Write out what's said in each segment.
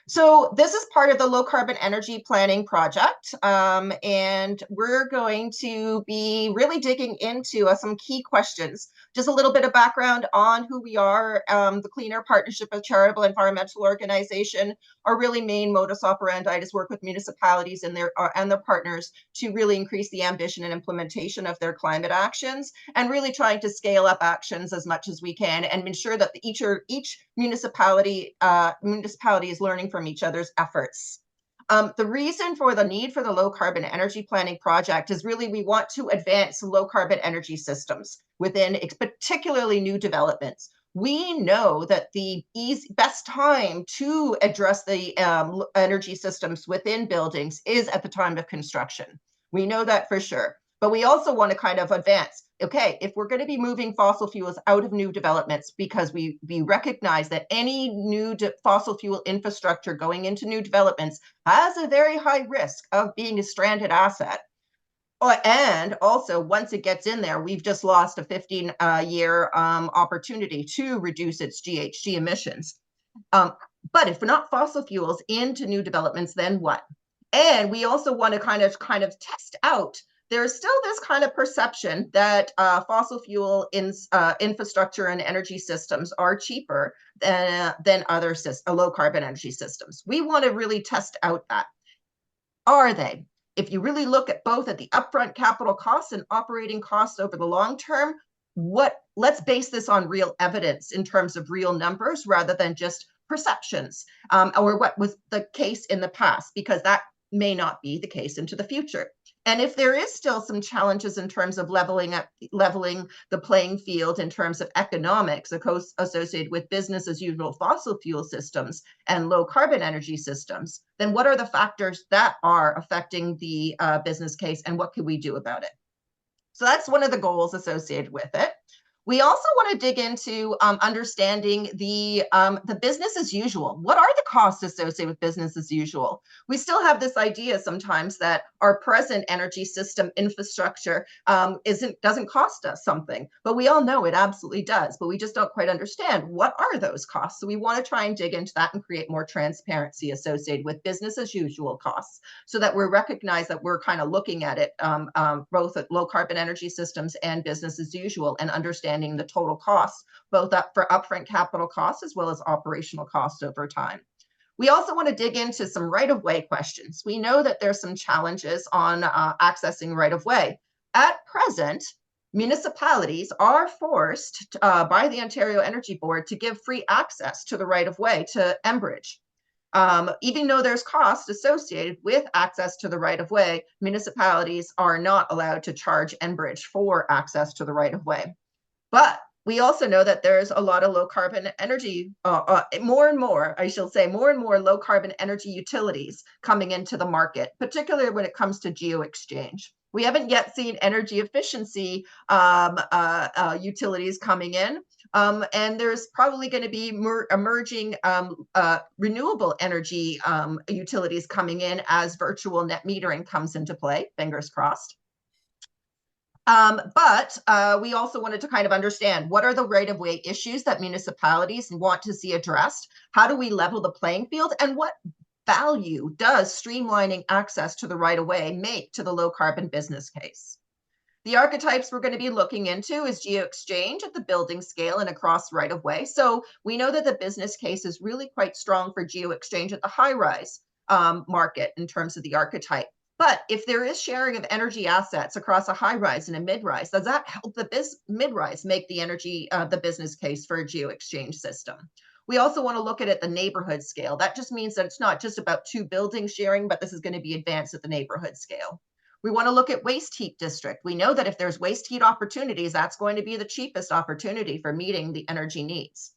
So this is part of the low carbon energy planning project, and we're going to be really digging into some key questions. Just a little bit of background on who we are. The Clean Air Partnership, a charitable environmental organization. Our really main modus operandi is work with municipalities and their partners to really increase the ambition and implementation of their climate actions, and really trying to scale up actions as much as we can, and ensure that each municipality is learning from each other's efforts. The reason for the need for the low carbon energy planning project is really we want to advance low carbon energy systems within particularly new developments. We know that the best time to address the energy systems within buildings is at the time of construction. We know that for sure. But we also want to kind of advance. Okay, if we're going to be moving fossil fuels out of new developments, because we recognize that any new fossil fuel infrastructure going into new developments has a very high risk of being a stranded asset. And also, once it gets in there, we've just lost a 15-year opportunity to reduce its GHG emissions. But if we're not fossil fuels into new developments, then what? And we also want to kind of test out. There's still this kind of perception that fossil fuel infrastructure and energy systems are cheaper than other low carbon energy systems. We want to really test out that. Are they? If you really look at both at the upfront capital costs and operating costs over the long term, let's base this on real evidence in terms of real numbers rather than just perceptions, or what was the case in the past, because that may not be the case into the future. And if there is still some challenges in terms of leveling the playing field in terms of economics associated with business as usual fossil fuel systems and low carbon energy systems, then what are the factors that are affecting the business case, and what can we do about it? So that's one of the goals associated with it. We also want to dig into understanding the business as usual. What are the costs associated with business as usual? We still have this idea sometimes that our present energy system infrastructure doesn't cost us something, but we all know it absolutely does. But we just don't quite understand what are those costs. So we want to try and dig into that and create more transparency associated with business as usual costs, so that we recognize that we're kind of looking at it both at low carbon energy systems and business as usual, and understanding the total costs, both for upfront capital costs as well as operational costs over time. We also want to dig into some right-of-way questions. We know that there's some challenges on accessing right-of-way. At present, municipalities are forced by the Ontario Energy Board to give free access to the right-of-way to Enbridge. Even though there's cost associated with access to the right-of-way, municipalities are not allowed to charge Enbridge for access to the right-of-way. But we also know that there's a lot of low carbon energy, more and more low carbon energy utilities coming into the market, particularly when it comes to geo-exchange. We haven't yet seen energy efficiency utilities coming in, and there's probably going to be emerging renewable energy utilities coming in as virtual net metering comes into play, fingers crossed. But we also wanted to kind of understand what are the right-of-way issues that municipalities want to see addressed? How do we level the playing field? And what value does streamlining access to the right-of-way make to the low-carbon business case? The archetypes we're going to be looking into is geo-exchange at the building scale and across right-of-way. So we know that the business case is really quite strong for geo-exchange at the high-rise market in terms of the archetype. But if there is sharing of energy assets across a high rise and a mid rise, does that help the mid rise make the business case for a geo exchange system? We also want to look at it at the neighborhood scale. That just means that it's not just about two buildings sharing, but this is going to be advanced at the neighborhood scale. We want to look at waste heat district. We know that if there's waste heat opportunities, that's going to be the cheapest opportunity for meeting the energy needs.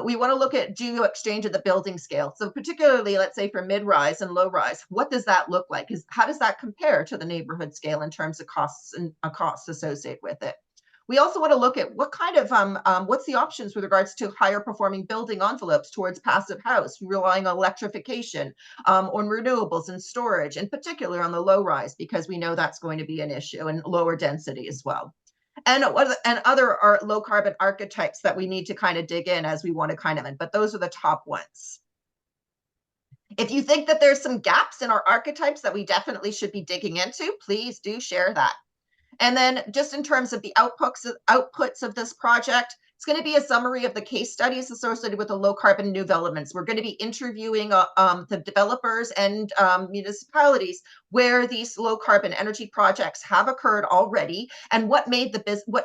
We want to look at geo-exchange at the building scale. So particularly, let's say for mid-rise and low-rise, what does that look like? How does that compare to the neighborhood scale in terms of costs and costs associated with it? We also want to look at what kind of, what's the options with regards to higher performing building envelopes towards passive house, relying on electrification, on renewables and storage, in particular on the low rise, because we know that's going to be an issue, and lower density as well. And other low carbon archetypes that we need to kind of dig in as we want to but those are the top ones. If you think that there's some gaps in our archetypes that we definitely should be digging into, please do share that. And then just in terms of the outputs of this project, it's going to be a summary of the case studies associated with the low carbon new developments. We're going to be interviewing the developers and municipalities where these low carbon energy projects have occurred already and what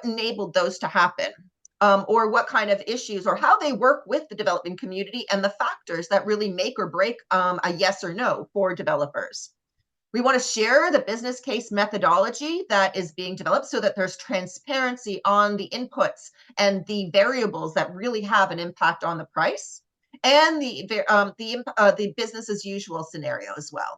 enabled those to happen. Or what kind of issues or how they work with the developing community and the factors that really make or break a yes or no for developers. We want to share the business case methodology that is being developed so that there's transparency on the inputs and the variables that really have an impact on the price, and the business as usual scenario as well.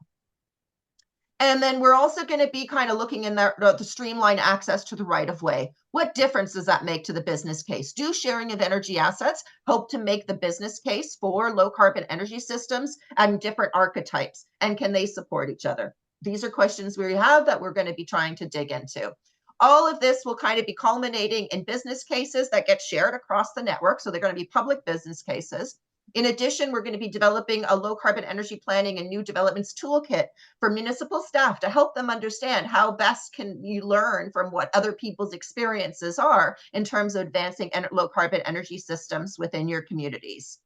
And then we're also going to be kind of looking in the streamline access to the right of way. What difference does that make to the business case? Do sharing of energy assets help to make the business case for low carbon energy systems and different archetypes? And can they support each other? These are questions we have that we're going to be trying to dig into. All of this will kind of be culminating in business cases that get shared across the network. So they're going to be public business cases. In addition, we're going to be developing a low carbon energy planning and new developments toolkit for municipal staff to help them understand how best can you learn from what other people's experiences are in terms of advancing low carbon energy systems within your communities.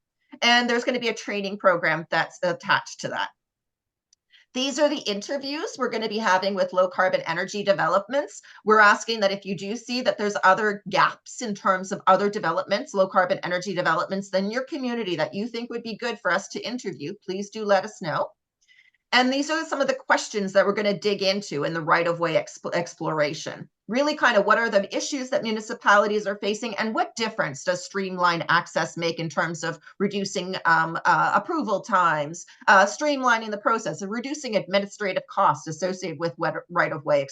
And there's going to be a training program that's attached to that. These are the interviews we're going to be having with low carbon energy developments. We're asking that if you do see that there's other gaps in terms of other developments, low carbon energy developments, then your community that you think would be good for us to interview, please do let us know. And these are some of the questions that we're going to dig into in the right-of-way exploration. Really kind of what are the issues that municipalities are facing and what difference does streamlined access make in terms of reducing approval times, streamlining the process, and reducing administrative costs associated with right-of-way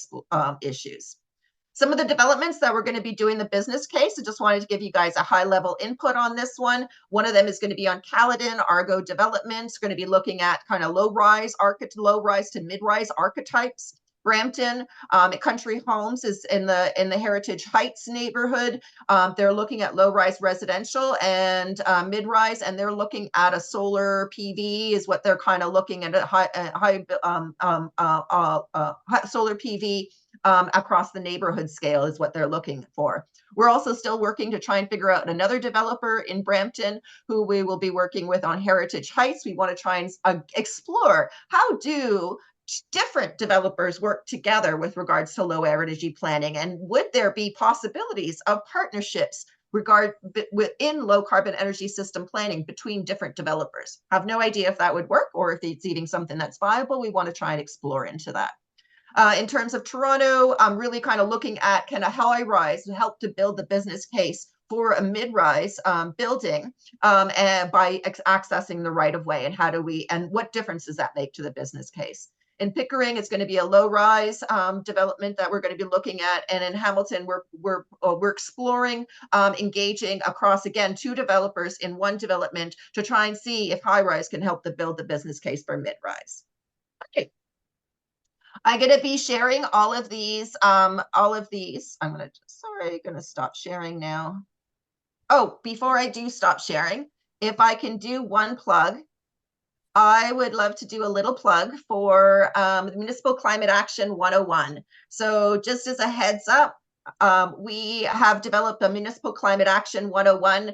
issues. Some of the developments that we're going to be doing the business case, I just wanted to give you guys a high level input on this one. One of them is going to be on Caledon, Argo Developments, going to be looking at kind of low rise to mid rise archetypes. Brampton, Country Homes is in the Heritage Heights neighborhood. They're looking at low rise residential and mid rise, and they're looking at a solar PV is what they're kind of looking at, solar PV across the neighborhood scale is what they're looking for. We're also still working to try and figure out another developer in Brampton who we will be working with on Heritage Heights. We want to try and explore how do different developers work together with regards to low energy planning, and would there be possibilities of partnerships within low carbon energy system planning between different developers? Have no idea if that would work or if it's even something that's viable. We want to try and explore into that. In terms of Toronto, I'm really kind of looking at can a high rise help to build the business case for a mid-rise building and by accessing the right of way, and what difference does that make to the business case? In Pickering, it's going to be a low-rise development that we're going to be looking at, and in Hamilton, we're exploring engaging across again 2 developers in one development to try and see if high-rise can help to build the business case for mid-rise. Okay. I'm going to be sharing all of these. I'm going to stop sharing now. Oh, before I do stop sharing, if I can do one plug, I would love to do a little plug for the Municipal Climate Action 101. So just as a heads up, we have developed a Municipal Climate Action 101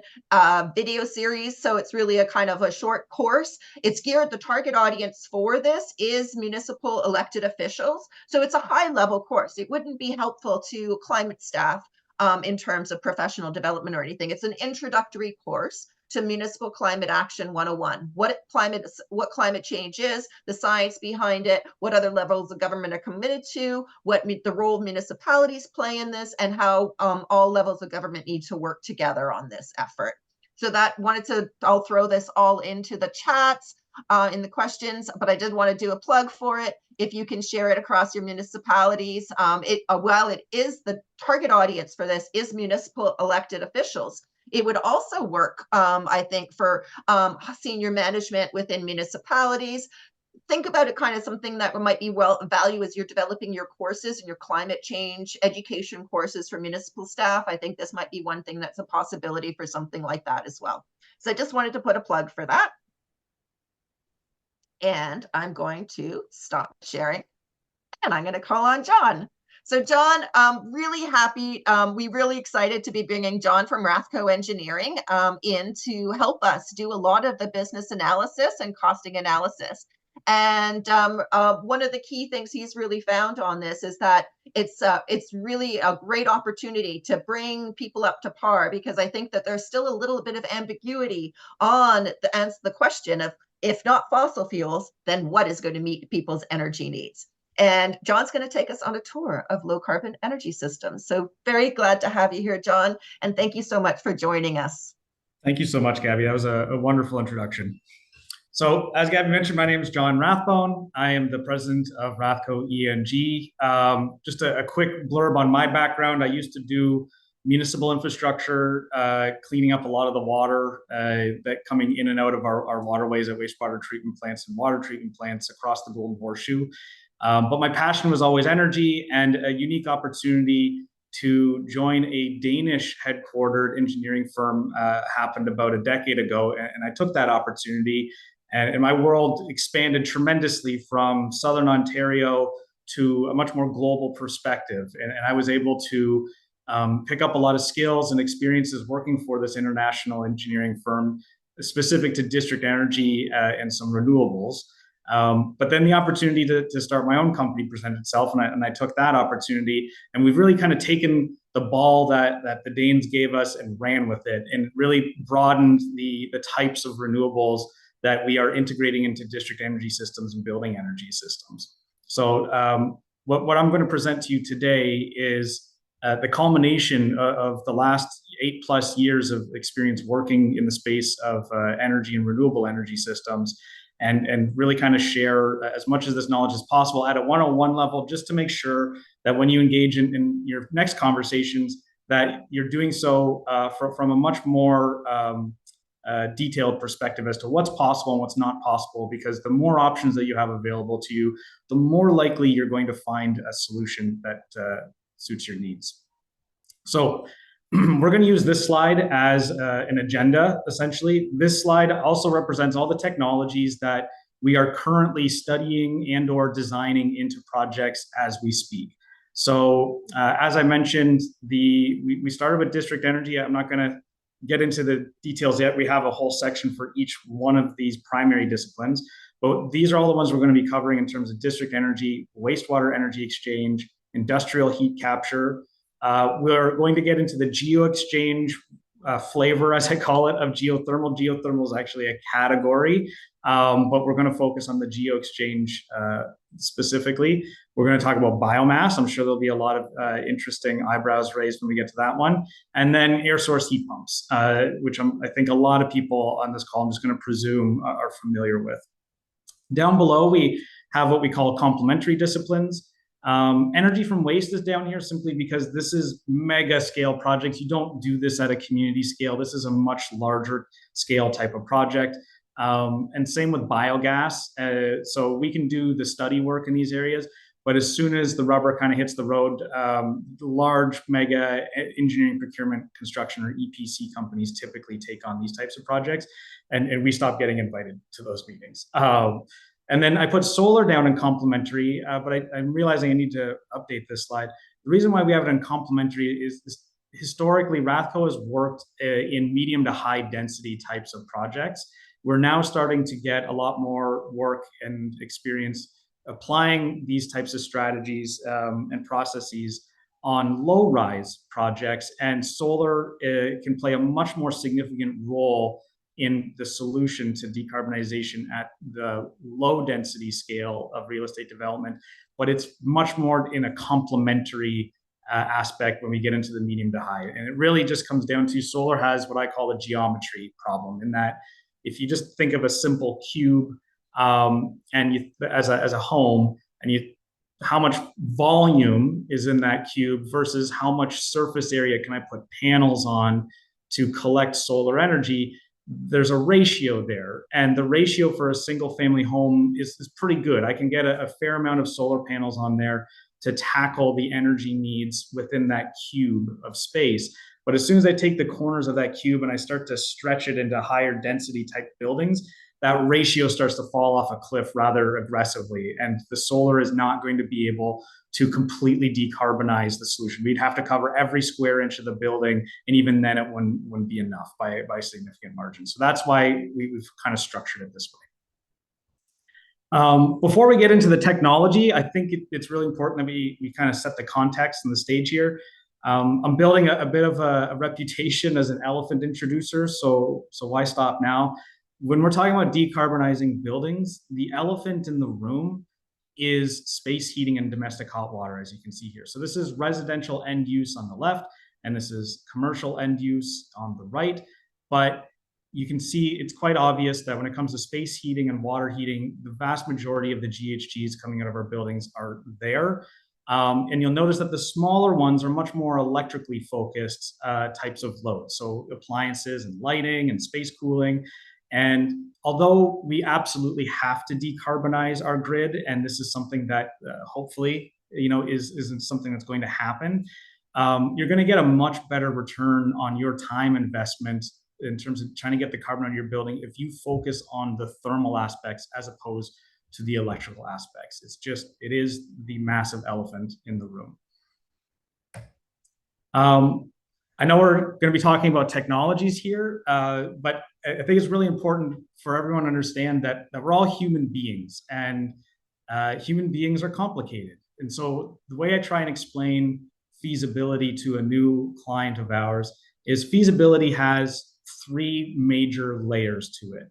video series. So it's really a kind of a short course. It's geared, the target audience for this is municipal elected officials. So it's a high level course. It wouldn't be helpful to climate staff in terms of professional development or anything. It's an introductory course to Municipal Climate Action 101. What climate change is, the science behind it, what other levels of government are committed to, what the role municipalities play in this, and how all levels of government need to work together on this effort. So I'll throw this all into the chats in the questions, but I did want to do a plug for it. If you can share it across your municipalities, it is the target audience for this is municipal elected officials. It would also work, I think, for senior management within municipalities. Think about it kind of something that might be value as you're developing your courses and your climate change education courses for municipal staff. I think this might be one thing that's a possibility for something like that as well. So I just wanted to put a plug for that. And I'm going to stop sharing and I'm going to call on John. So John, really happy. We really excited to be bringing John from Rathco Engineering in to help us do a lot of the business analysis and costing analysis. And one of the key things he's really found on this is that it's really a great opportunity to bring people up to par, because I think that there's still a little bit of ambiguity on the question of, if not fossil fuels, then what is going to meet people's energy needs? And John's going to take us on a tour of low carbon energy systems. So very glad to have you here, John. And thank you so much for joining us. Thank you so much, Gabby. That was a wonderful introduction. So, as Gabby mentioned, my name is John Rathbone. I am the president of Rathco ENG. Just a quick blurb on my background. I used to do municipal infrastructure, cleaning up a lot of the water that coming in and out of our waterways at wastewater treatment plants and water treatment plants across the Golden Horseshoe. But my passion was always energy, and a unique opportunity to join a Danish headquartered engineering firm happened about a decade ago. And I took that opportunity, and my world expanded tremendously from Southern Ontario to a much more global perspective. And I was able to pick up a lot of skills and experiences working for this international engineering firm specific to district energy and some renewables. But then the opportunity to start my own company presented itself, and I took that opportunity. And we've really kind of taken the ball that the Danes gave us and ran with it, and really broadened the types of renewables that we are integrating into district energy systems and building energy systems. So what I'm going to present to you today is the culmination of the last 8+ years of experience working in the space of energy and renewable energy systems, and really kind of share as much of this knowledge as possible at a 101 level, just to make sure that when you engage in your next conversations, that you're doing so from a much more detailed perspective as to what's possible and what's not possible, because the more options that you have available to you, the more likely you're going to find a solution that suits your needs. So we're going to use this slide as an agenda, essentially. This slide also represents all the technologies that we are currently studying and or designing into projects as we speak. So as I mentioned, we started with district energy. I'm not going to get into the details yet. We have a whole section for each one of these primary disciplines, but these are all the ones we're going to be covering in terms of district energy, wastewater energy exchange, industrial heat capture. We're going to get into the geo-exchange flavor, as I call it, of geothermal. Geothermal is actually a category, but we're going to focus on the geo-exchange specifically. We're going to talk about biomass. I'm sure there'll be a lot of interesting eyebrows raised when we get to that one. And then air source heat pumps, which I think a lot of people on this call, I'm just going to presume, are familiar with. Down below, we have what we call complementary disciplines. Energy from waste is down here simply because this is mega scale projects. You don't do this at a community scale. This is a much larger scale type of project. And same with biogas. So we can do the study work in these areas, but as soon as the rubber kind of hits the road, large mega engineering, procurement, construction, or EPC companies typically take on these types of projects, and we stop getting invited to those meetings. And then I put solar down in complementary, but I'm realizing I need to update this slide. The reason why we have it in complementary is historically Rathco has worked in medium to high density types of projects. We're now starting to get a lot more work and experience applying these types of strategies and processes on low-rise projects, and solar can play a much more significant role in the solution to decarbonization at the low density scale of real estate development, but it's much more in a complementary aspect when we get into the medium to high. And it really just comes down to solar has what I call a geometry problem, in that if you just think of a simple cube and you as a home, and how much volume is in that cube versus how much surface area can I put panels on to collect solar energy, there's a ratio there, and the ratio for a single family home is pretty good. I can get a fair amount of solar panels on there to tackle the energy needs within that cube of space. But as soon as I take the corners of that cube and I start to stretch it into higher density type buildings, that ratio starts to fall off a cliff rather aggressively, and the solar is not going to be able to completely decarbonize the solution. We'd have to cover every square inch of the building, and even then it wouldn't be enough by a significant margin. So that's why we've kind of structured it this way. Before we get into the technology, I think it's really important that we kind of set the context and the stage here. I'm building a bit of a reputation as an elephant introducer, so why stop now? When we're talking about decarbonizing buildings, the elephant in the room is space heating and domestic hot water, as you can see here. So this is residential end use on the left, and this is commercial end use on the right. But you can see it's quite obvious that when it comes to space heating and water heating, the vast majority of the GHGs coming out of our buildings are there. And you'll notice that the smaller ones are much more electrically focused types of loads. So appliances and lighting and space cooling. And although we absolutely have to decarbonize our grid, and this is something that hopefully, isn't something that's going to happen, you're going to get a much better return on your time investment in terms of trying to get the carbon out of your building if you focus on the thermal aspects as opposed to the electrical aspects. It is the massive elephant in the room. I know we're going to be talking about technologies here, but I think it's really important for everyone to understand that we're all human beings, and human beings are complicated. And so the way I try and explain feasibility to a new client of ours is feasibility has three major layers to it.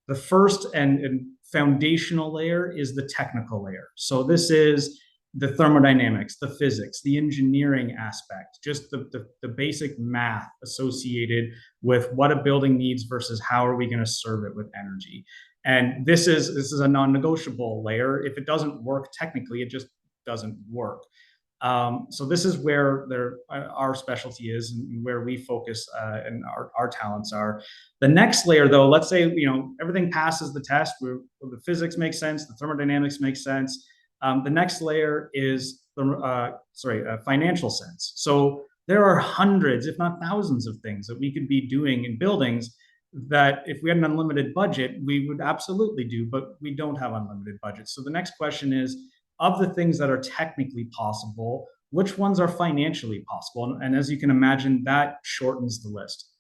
The first and foundational layer is the technical layer. So this is the thermodynamics, the physics, the engineering aspect, just the basic math associated with what a building needs versus how are we going to serve it with energy. And this is a non-negotiable layer. If it doesn't work technically, it just doesn't work. So this is where our specialty is and where we focus and our talents are. The next layer, though, let's say everything passes the test, where the physics makes sense, the thermodynamics makes sense. The next layer is financial sense. So there are hundreds, if not thousands, of things that we could be doing in buildings that if we had an unlimited budget, we would absolutely do, but we don't have unlimited budgets. So the next question is, of the things that are technically possible, which ones are financially possible? And as you can imagine, that shortens the list.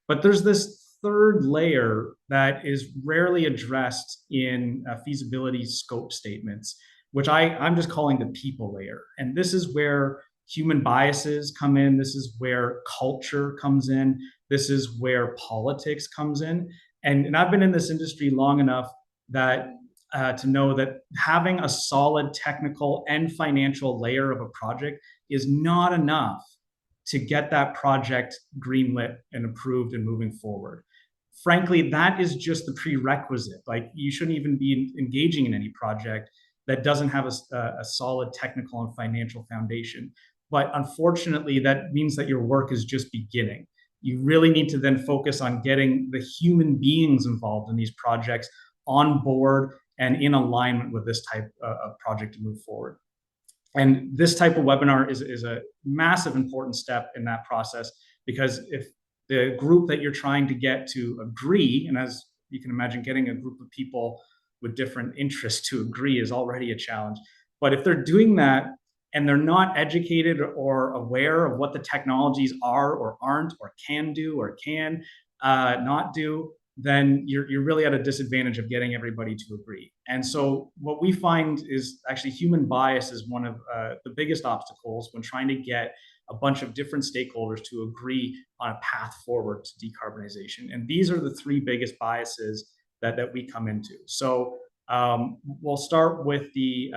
But there's this third layer that is rarely addressed in feasibility scope statements, which I'm just calling the people layer. And this is where human biases come in. This is where culture comes in. This is where politics comes in. And I've been in this industry long enough that to know that having a solid technical and financial layer of a project is not enough to get that project greenlit and approved and moving forward. Frankly, that is just the prerequisite. Like, you shouldn't even be engaging in any project that doesn't have a solid technical and financial foundation. But unfortunately, that means that your work is just beginning. You really need to then focus on getting the human beings involved in these projects on board and in alignment with this type of project to move forward. And this type of webinar is a massive important step in that process, because if the group that you're trying to get to agree, and as you can imagine, getting a group of people with different interests to agree is already a challenge. But if they're doing that and they're not educated or aware of what the technologies are or aren't or can do or can not do, then you're really at a disadvantage of getting everybody to agree. And so what we find is actually human bias is one of the biggest obstacles when trying to get a bunch of different stakeholders to agree on a path forward to decarbonization. And these are the three biggest biases that we come into. So we'll start with the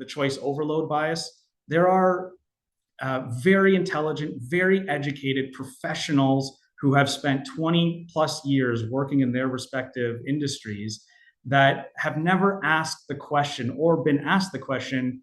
choice overload bias. There are very intelligent, very educated professionals who have spent 20 plus years working in their respective industries that have never asked the question or been asked the question,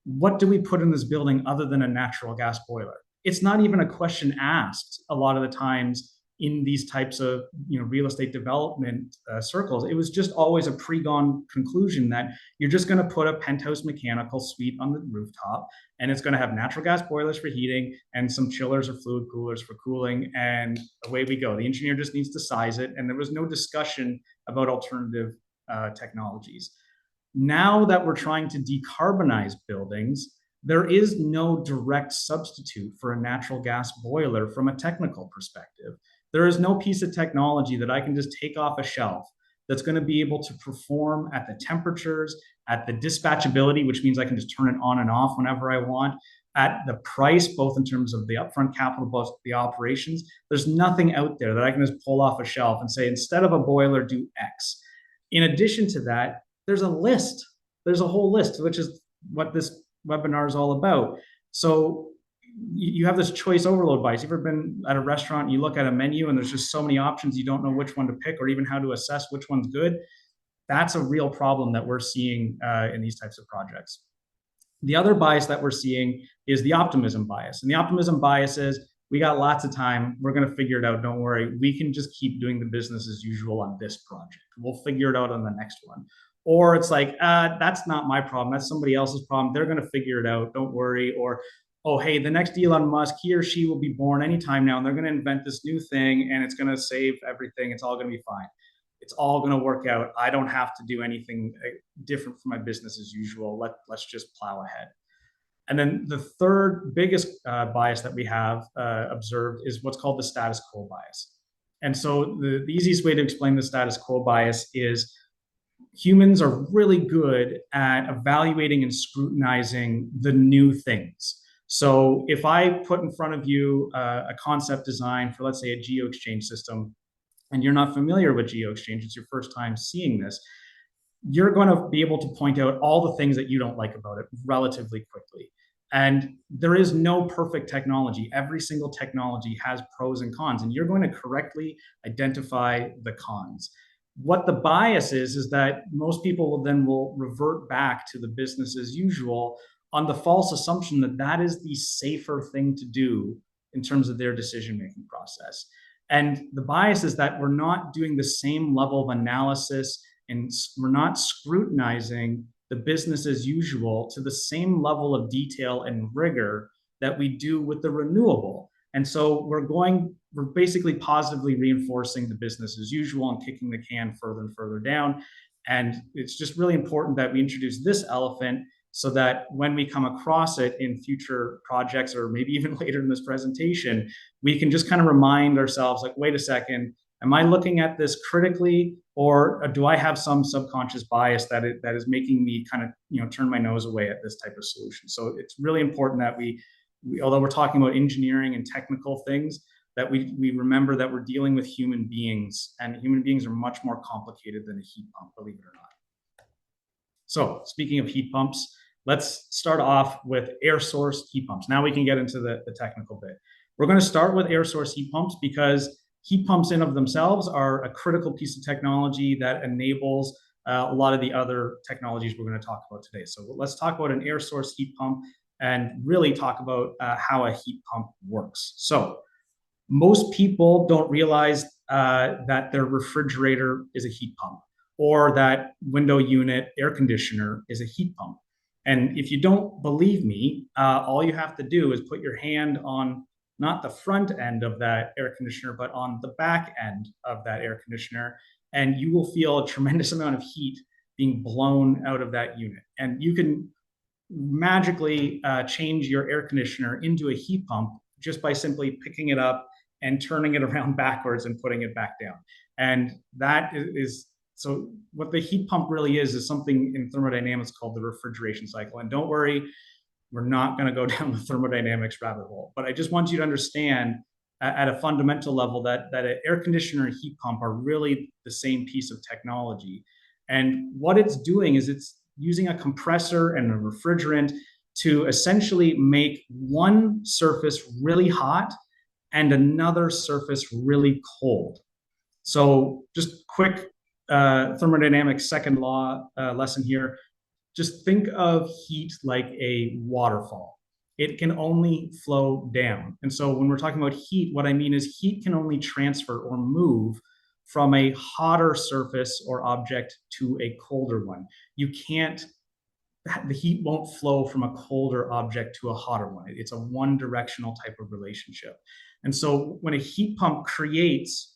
what do we put in this building other than a natural gas boiler? It's not even a question asked a lot of the times in these types of real estate development circles, it was just always a pre-gone conclusion that you're just going to put a penthouse mechanical suite on the rooftop, and it's going to have natural gas boilers for heating and some chillers or fluid coolers for cooling, and away we go. The engineer just needs to size it, and there was no discussion about alternative technologies. Now that we're trying to decarbonize buildings, there is no direct substitute for a natural gas boiler from a technical perspective. There is no piece of technology that I can just take off a shelf that's going to be able to perform at the temperatures, at the dispatchability, which means I can just turn it on and off whenever I want, at the price, both in terms of the upfront capital, both the operations. There's nothing out there that I can just pull off a shelf and say, instead of a boiler, do X. In addition to that, there's a list. There's a whole list, which is what this webinar is all about. So you have this choice overload bias. You've ever been at a restaurant and you look at a menu and there's just so many options, you don't know which one to pick or even how to assess which one's good? That's a real problem that we're seeing in these types of projects. The other bias that we're seeing is the optimism bias. And the optimism bias is, we got lots of time. We're going to figure it out. Don't worry. We can just keep doing the business as usual on this project. We'll figure it out on the next one. Or it's like, that's not my problem. That's somebody else's problem. They're going to figure it out. Don't worry. Or, oh, hey, the next Elon Musk, he or she will be born anytime now, and they're going to invent this new thing, and it's going to save everything. It's all going to be fine. It's all going to work out. I don't have to do anything different from my business as usual. Let's just plow ahead. And then the third biggest bias that we have observed is what's called the status quo bias. And so the easiest way to explain the status quo bias is, humans are really good at evaluating and scrutinizing the new things. So if I put in front of you a concept design for, let's say, a geo-exchange system, and you're not familiar with geo-exchange, it's your first time seeing this, you're going to be able to point out all the things that you don't like about it relatively quickly. And there is no perfect technology. Every single technology has pros and cons, and you're going to correctly identify the cons. What the bias is that most people will revert back to the business as usual on the false assumption that that is the safer thing to do in terms of their decision-making process. And the bias is that we're not doing the same level of analysis, and we're not scrutinizing the business as usual to the same level of detail and rigor that we do with the renewable. And so we're basically positively reinforcing the business as usual and kicking the can further and further down. And it's just really important that we introduce this elephant so that when we come across it in future projects, or maybe even later in this presentation, we can just kind of remind ourselves, like, wait a second, am I looking at this critically, or do I have some subconscious bias that is making me kind of turn my nose away at this type of solution? So it's really important that we although we're talking about engineering and technical things, that we remember that we're dealing with human beings, and human beings are much more complicated than a heat pump, believe it or not. So speaking of heat pumps, let's start off with air source heat pumps. Now we can get into the technical bit. We're going to start with air source heat pumps because heat pumps in of themselves are a critical piece of technology that enables a lot of the other technologies we're going to talk about today. So let's talk about an air source heat pump and really talk about how a heat pump works. So most people don't realize that their refrigerator is a heat pump, or that window unit air conditioner is a heat pump. And if you don't believe me, all you have to do is put your hand on not the front end of that air conditioner, but on the back end of that air conditioner, and you will feel a tremendous amount of heat being blown out of that unit. And you can magically change your air conditioner into a heat pump just by simply picking it up and turning it around backwards and putting it back down. And that is, so what the heat pump really is something in thermodynamics called the refrigeration cycle. And don't worry, we're not going to go down the thermodynamics rabbit hole, but I just want you to understand at a fundamental level that an air conditioner and heat pump are really the same piece of technology. And what it's doing is it's using a compressor and a refrigerant to essentially make one surface really hot and another surface really cold. So just quick thermodynamics second law lesson here. Just think of heat like a waterfall. it can only flow down. And so when we're talking about heat, what I mean is heat can only transfer or move from a hotter surface or object to a colder one. You can't, the heat won't flow from a colder object to a hotter one. It's a one directional type of relationship. And so when a heat pump creates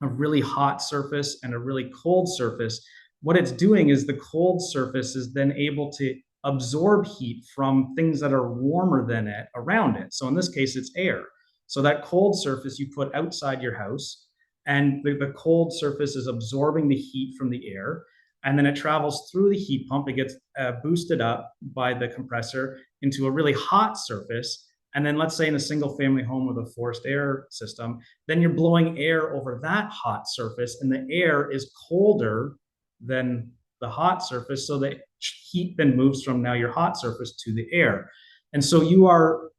a really hot surface and a really cold surface, what it's doing is the cold surface is then able to absorb heat from things that are warmer than it around it. So in this case, it's air. So that cold surface you put outside your house, and the cold surface is absorbing the heat from the air. And then it travels through the heat pump. It gets boosted up by the compressor into a really hot surface. And then let's say in a single family home with a forced air system, then you're blowing air over that hot surface, and the air is colder than the hot surface. So the heat then moves from now your hot surface to the air. And so you are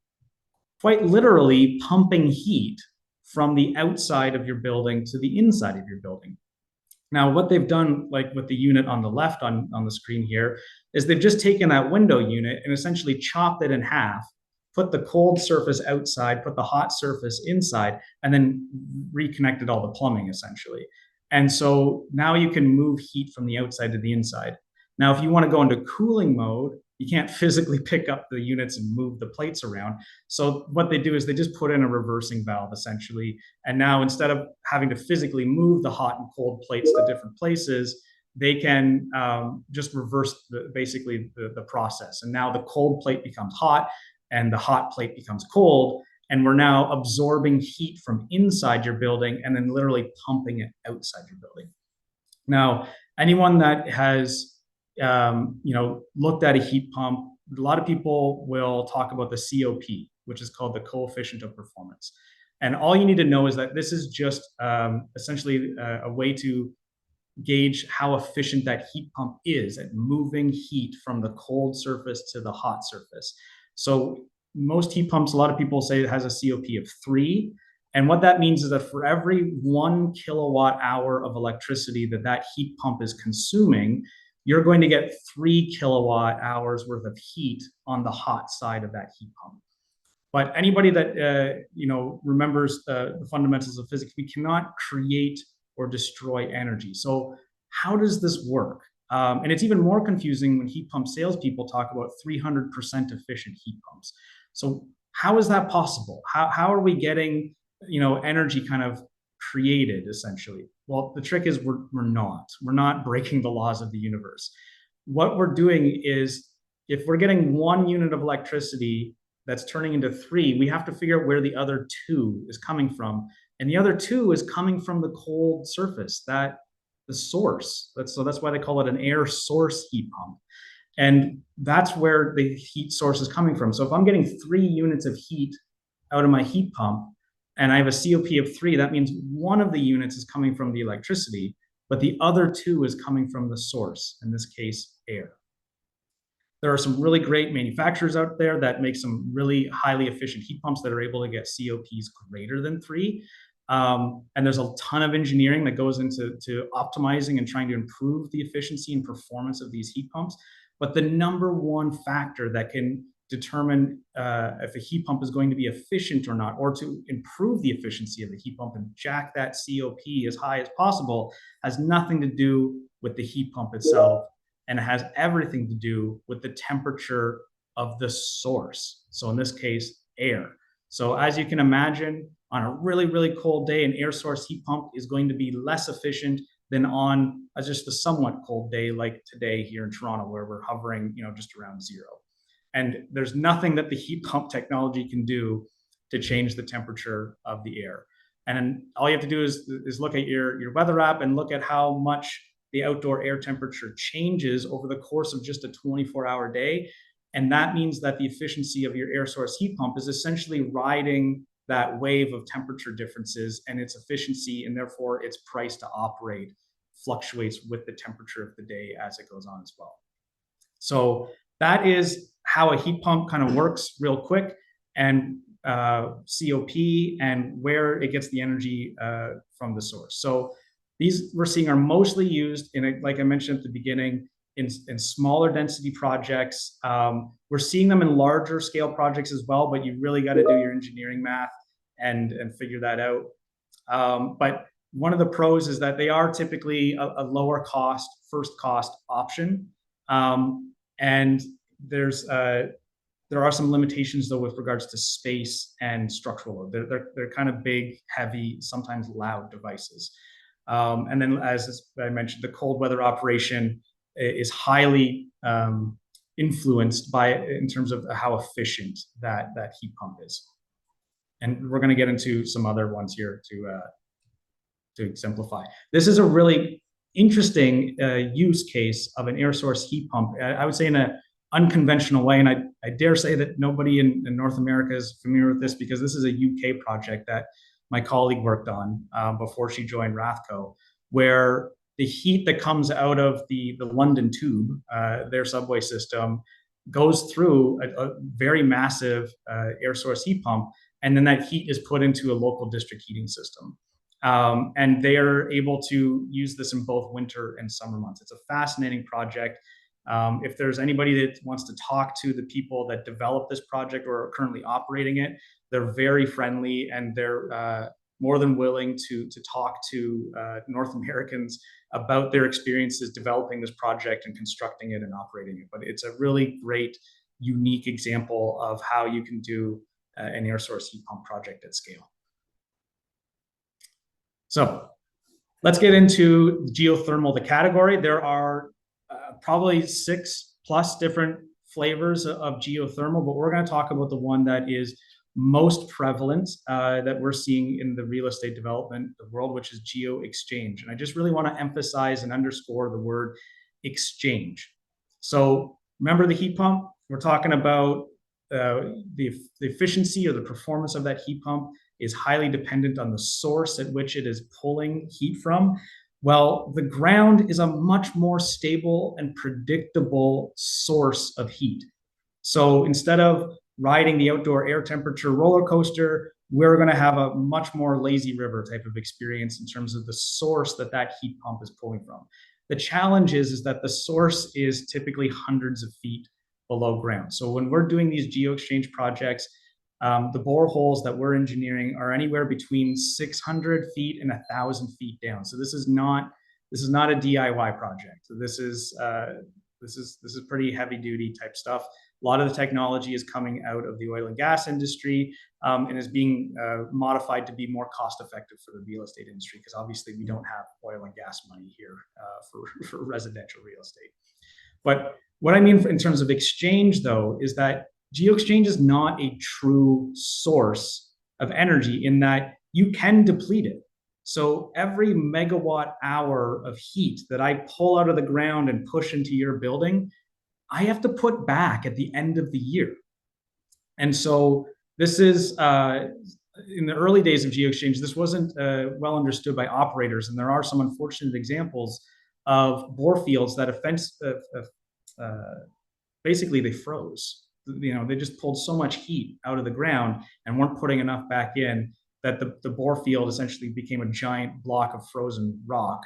quite literally pumping heat from the outside of your building to the inside of your building. Now, what they've done, like with the unit on the left on the screen here, is they've just taken that window unit and essentially chopped it in half, put the cold surface outside, put the hot surface inside, and then reconnected all the plumbing essentially. And so now you can move heat from the outside to the inside. Now, if you want to go into cooling mode, you can't physically pick up the units and move the plates around. So what they do is they just put in a reversing valve essentially. And now instead of having to physically move the hot and cold plates to different places, they can just reverse basically the process. And now the cold plate becomes hot and the hot plate becomes cold. And we're now absorbing heat from inside your building and then literally pumping it outside your building. Now, anyone that has looked at a heat pump, a lot of people will talk about the COP, which is called the coefficient of performance. And all you need to know is that this is just essentially a way to gauge how efficient that heat pump is at moving heat from the cold surface to the hot surface. So most heat pumps, a lot of people say it has a COP of 3. And what that means is that for every 1 kilowatt hour of electricity that heat pump is consuming, you're going to get 3 kilowatt hours worth of heat on the hot side of that heat pump. But anybody that remembers the fundamentals of physics, we cannot create or destroy energy. So how does this work? And it's even more confusing when heat pump salespeople talk about 300% efficient heat pumps. So how is that possible? How are we getting energy kind of created essentially? Well, the trick is we're not breaking the laws of the universe. What we're doing is if we're getting 1 unit of electricity that's turning into 3, we have to figure out where the other 2 is coming from. And the other 2 is coming from the cold surface, the source. That's why they call it an air source heat pump. And that's where the heat source is coming from. So if I'm getting 3 units of heat out of my heat pump and I have a COP of 3, that means 1 of the units is coming from the electricity, but the other 2 is coming from the source, in this case, air. There are some really great manufacturers out there that make some really highly efficient heat pumps that are able to get COPs greater than 3. And there's a ton of engineering that goes into optimizing and trying to improve the efficiency and performance of these heat pumps. But the number one factor that can determine if a heat pump is going to be efficient or not, or to improve the efficiency of the heat pump and jack that COP as high as possible, has nothing to do with the heat pump itself, and it has everything to do with the temperature of the source. So in this case, air. So as you can imagine, on a really, really cold day, an air source heat pump is going to be less efficient than on just a somewhat cold day like today here in Toronto, where we're hovering, just around 0. And there's nothing that the heat pump technology can do to change the temperature of the air. And then all you have to do is look at your weather app and look at how much the outdoor air temperature changes over the course of just a 24-hour day. And that means that the efficiency of your air source heat pump is essentially riding that wave of temperature differences, and its efficiency, and therefore its price to operate, fluctuates with the temperature of the day as it goes on as well. So that is how a heat pump kind of works real quick, and COP and where it gets the energy from the source. So these we're seeing are mostly used in, like I mentioned at the beginning, in smaller density projects. We're seeing them in larger scale projects as well, but you really got to do your engineering math and figure that out. But one of the pros is that they are typically a lower cost, first cost option. And there are some limitations though with regards to space and structural load. They're kind of big, heavy, sometimes loud devices. And then, as I mentioned, the cold weather operation is highly influenced by in terms of how efficient that heat pump is. And we're going to get into some other ones here to exemplify. This is a really interesting use case of an air source heat pump. I would say in an unconventional way, and I dare say that nobody in North America is familiar with this, because this is a UK project that my colleague worked on before she joined Rathco, where the heat that comes out of the London Tube, their subway system, goes through a very massive air source heat pump, and then that heat is put into a local district heating system. And they are able to use this in both winter and summer months. It's a fascinating project. If there's anybody that wants to talk to the people that developed this project or are currently operating it, they're very friendly, and they're more than willing to talk to North Americans about their experiences developing this project and constructing it and operating it. But it's a really great, unique example of how you can do an air source heat pump project at scale. So let's get into geothermal, the category. There are probably 6+ different flavors of geothermal, but we're going to talk about the one that is most prevalent that we're seeing in the real estate development of the world, which is geo-exchange. And I just really want to emphasize and underscore the word exchange. So remember the heat pump? We're talking about the efficiency or the performance of that heat pump is highly dependent on the source at which it is pulling heat from. Well, the ground is a much more stable and predictable source of heat. So instead of riding the outdoor air temperature roller coaster, we're going to have a much more lazy river type of experience in terms of the source that heat pump is pulling from. The challenge is that the source is typically hundreds of feet below ground. So when we're doing these geo-exchange projects, the boreholes that we're engineering are anywhere between 600 feet and 1,000 feet down. So this is not a DIY project. So this is pretty heavy duty type stuff. A lot of the technology is coming out of the oil and gas industry and is being modified to be more cost effective for the real estate industry, because obviously we don't have oil and gas money here for residential real estate. But what I mean in terms of exchange, though, is that geo-exchange is not a true source of energy, in that you can deplete it. So every megawatt hour of heat that I pull out of the ground and push into your building, I have to put back at the end of the year. And so this is, in the early days of geo-exchange, this wasn't well understood by operators. And there are some unfortunate examples of bore fields that basically they froze. They just pulled so much heat out of the ground and weren't putting enough back in, that the bore field essentially became a giant block of frozen rock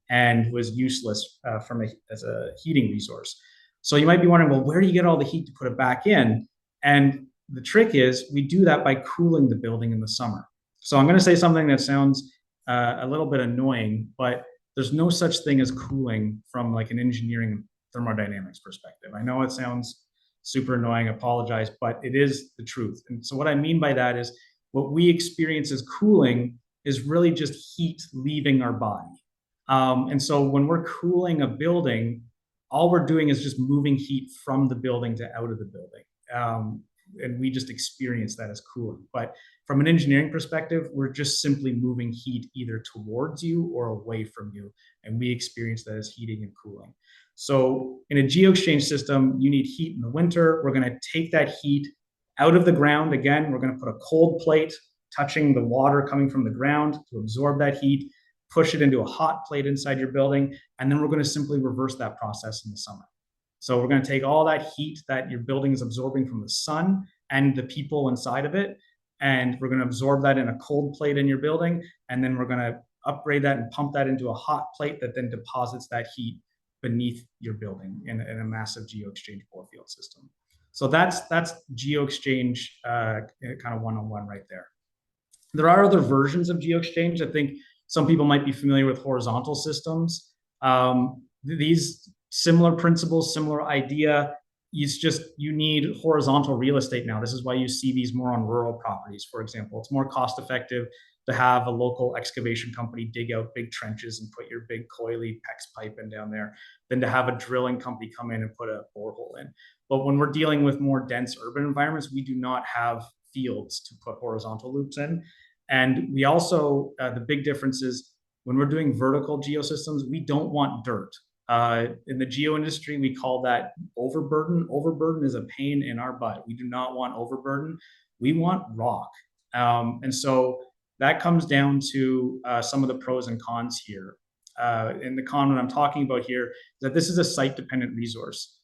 and was useless as a heating resource. So you might be wondering, well, where do you get all the heat to put it back in? And the trick is we do that by cooling the building in the summer. So I'm going to say something that sounds a little bit annoying, but there's no such thing as cooling from like an engineering thermodynamics perspective. I know it sounds super annoying, apologize, but it is the truth. And so what I mean by that is what we experience as cooling is really just heat leaving our body. And so when we're cooling a building, all we're doing is just moving heat from the building to out of the building. And we just experience that as cooling. But from an engineering perspective, we're just simply moving heat either towards you or away from you. And we experience that as heating and cooling. So in a geo-exchange system, you need heat in the winter. We're going to take that heat out of the ground. Again, we're going to put a cold plate touching the water coming from the ground to absorb that heat, push it into a hot plate inside your building, and then we're going to simply reverse that process in the summer. So we're going to take all that heat that your building is absorbing from the sun and the people inside of it, and we're going to absorb that in a cold plate in your building, and then we're going to upgrade that and pump that into a hot plate that then deposits that heat beneath your building in a massive geo-exchange bore field system. So that's geo-exchange kind of one-on-one right there. There are other versions of geo-exchange. I think some people might be familiar with horizontal systems. These similar principles, similar idea. It's just you need horizontal real estate now. This is why you see these more on rural properties, for example. It's more cost effective to have a local excavation company dig out big trenches and put your big coily PEX pipe in down there than to have a drilling company come in and put a borehole in. But when we're dealing with more dense urban environments, we do not have fields to put horizontal loops in. And we also, the big difference is when we're doing vertical geosystems, we don't want dirt. In the geo industry, we call that overburden. Overburden is a pain in our butt. We do not want overburden. We want rock. And so that comes down to some of the pros and cons here. And the con that I'm talking about here is that this is a site-dependent resource.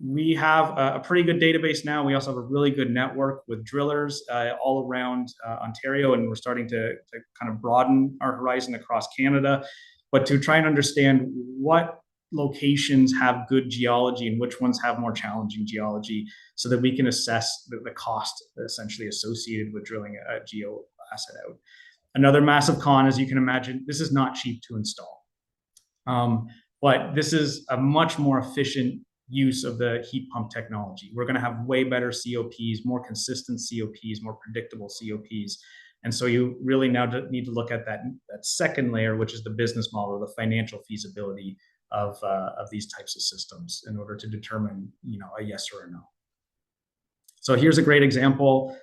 We have a pretty good database now. We also have a really good network with drillers all around Ontario, and we're starting to kind of broaden our horizon across Canada. But to try and understand what locations have good geology and which ones have more challenging geology so that we can assess the cost essentially associated with drilling a geo asset out. Another massive con, as you can imagine, this is not cheap to install. But this is a much more efficient use of the heat pump technology. We're going to have way better COPs, more consistent COPs, more predictable COPs. And so you really now need to look at that second layer, which is the business model, the financial feasibility of these types of systems in order to determine, a yes or a no. So here's a great example.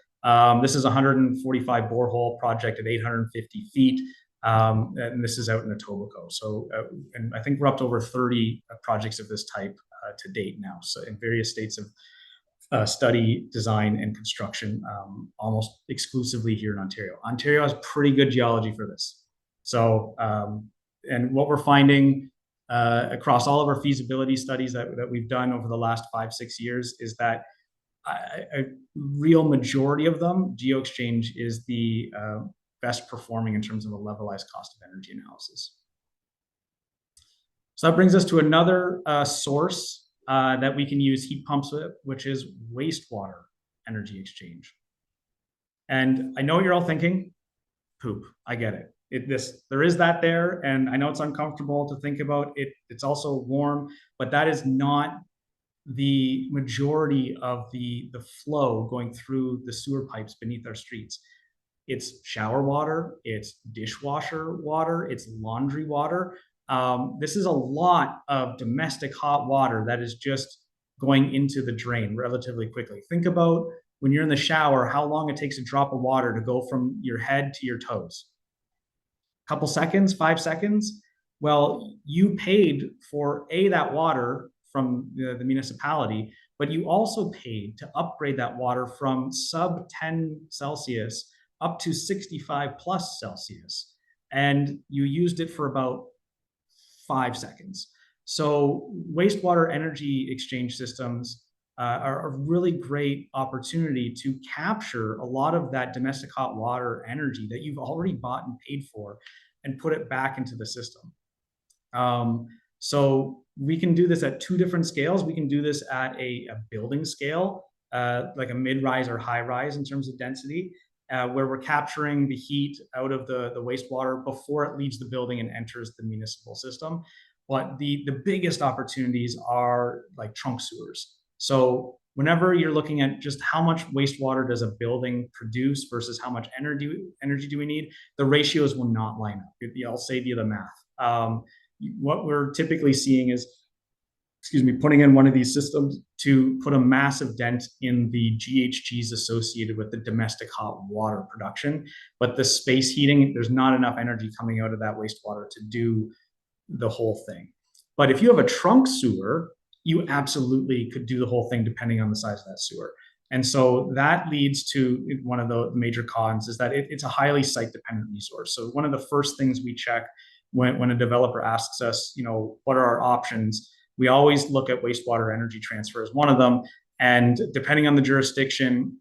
This is a 145 borehole project at 850 feet. And this is out in Etobicoke. So, and I think we're up to over 30 projects of this type to date now. So in various states of study, design, and construction, almost exclusively here in Ontario. Ontario has pretty good geology for this. So, and what we're finding across all of our feasibility studies that we've done over the last 5-6 years is that a real majority of them, GeoExchange is the best performing in terms of a levelized cost of energy analysis. So that brings us to another source that we can use heat pumps with, which is wastewater energy exchange. And I know what you're all thinking, poop, I get it. There is that there, and I know it's uncomfortable to think about it. It's also warm, but that is not the majority of the flow going through the sewer pipes beneath our streets. It's shower water, it's dishwasher water, it's laundry water. This is a lot of domestic hot water that is just going into the drain relatively quickly. Think about when you're in the shower, how long it takes a drop of water to go from your head to your toes. A couple seconds, 5 seconds. Well, you paid for that water from the municipality, but you also paid to upgrade that water from sub 10 Celsius up to 65 plus Celsius. And you used it for about 5 seconds. So wastewater energy exchange systems are a really great opportunity to capture a lot of that domestic hot water energy that you've already bought and paid for and put it back into the system. So we can do this at 2 different scales. We can do this at a building scale, like a mid-rise or high-rise in terms of density, where we're capturing the heat out of the wastewater before it leaves the building and enters the municipal system. But the biggest opportunities are like trunk sewers. So whenever you're looking at just how much wastewater does a building produce versus how much energy do we need, the ratios will not line up. I'll save you the math. What we're typically seeing is, putting in one of these systems to put a massive dent in the GHGs associated with the domestic hot water production. But the space heating, there's not enough energy coming out of that wastewater to do the whole thing. But if you have a trunk sewer, you absolutely could do the whole thing depending on the size of that sewer. And so that leads to one of the major cons is that it's a highly site-dependent resource. So one of the first things we check when a developer asks us, what are our options? We always look at wastewater energy transfer as one of them. And depending on the jurisdiction,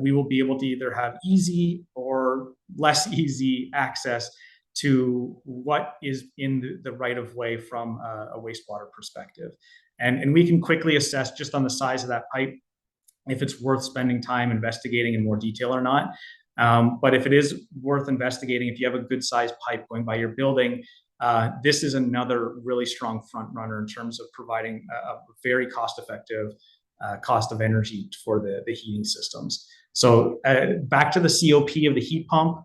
we will be able to either have easy or less easy access to what is in the right of way from a wastewater perspective. And we can quickly assess just on the size of that pipe if it's worth spending time investigating in more detail or not. But if it is worth investigating, if you have a good sized pipe going by your building, this is another really strong front runner in terms of providing a very cost effective cost of energy for the heating systems. So back to the COP of the heat pump,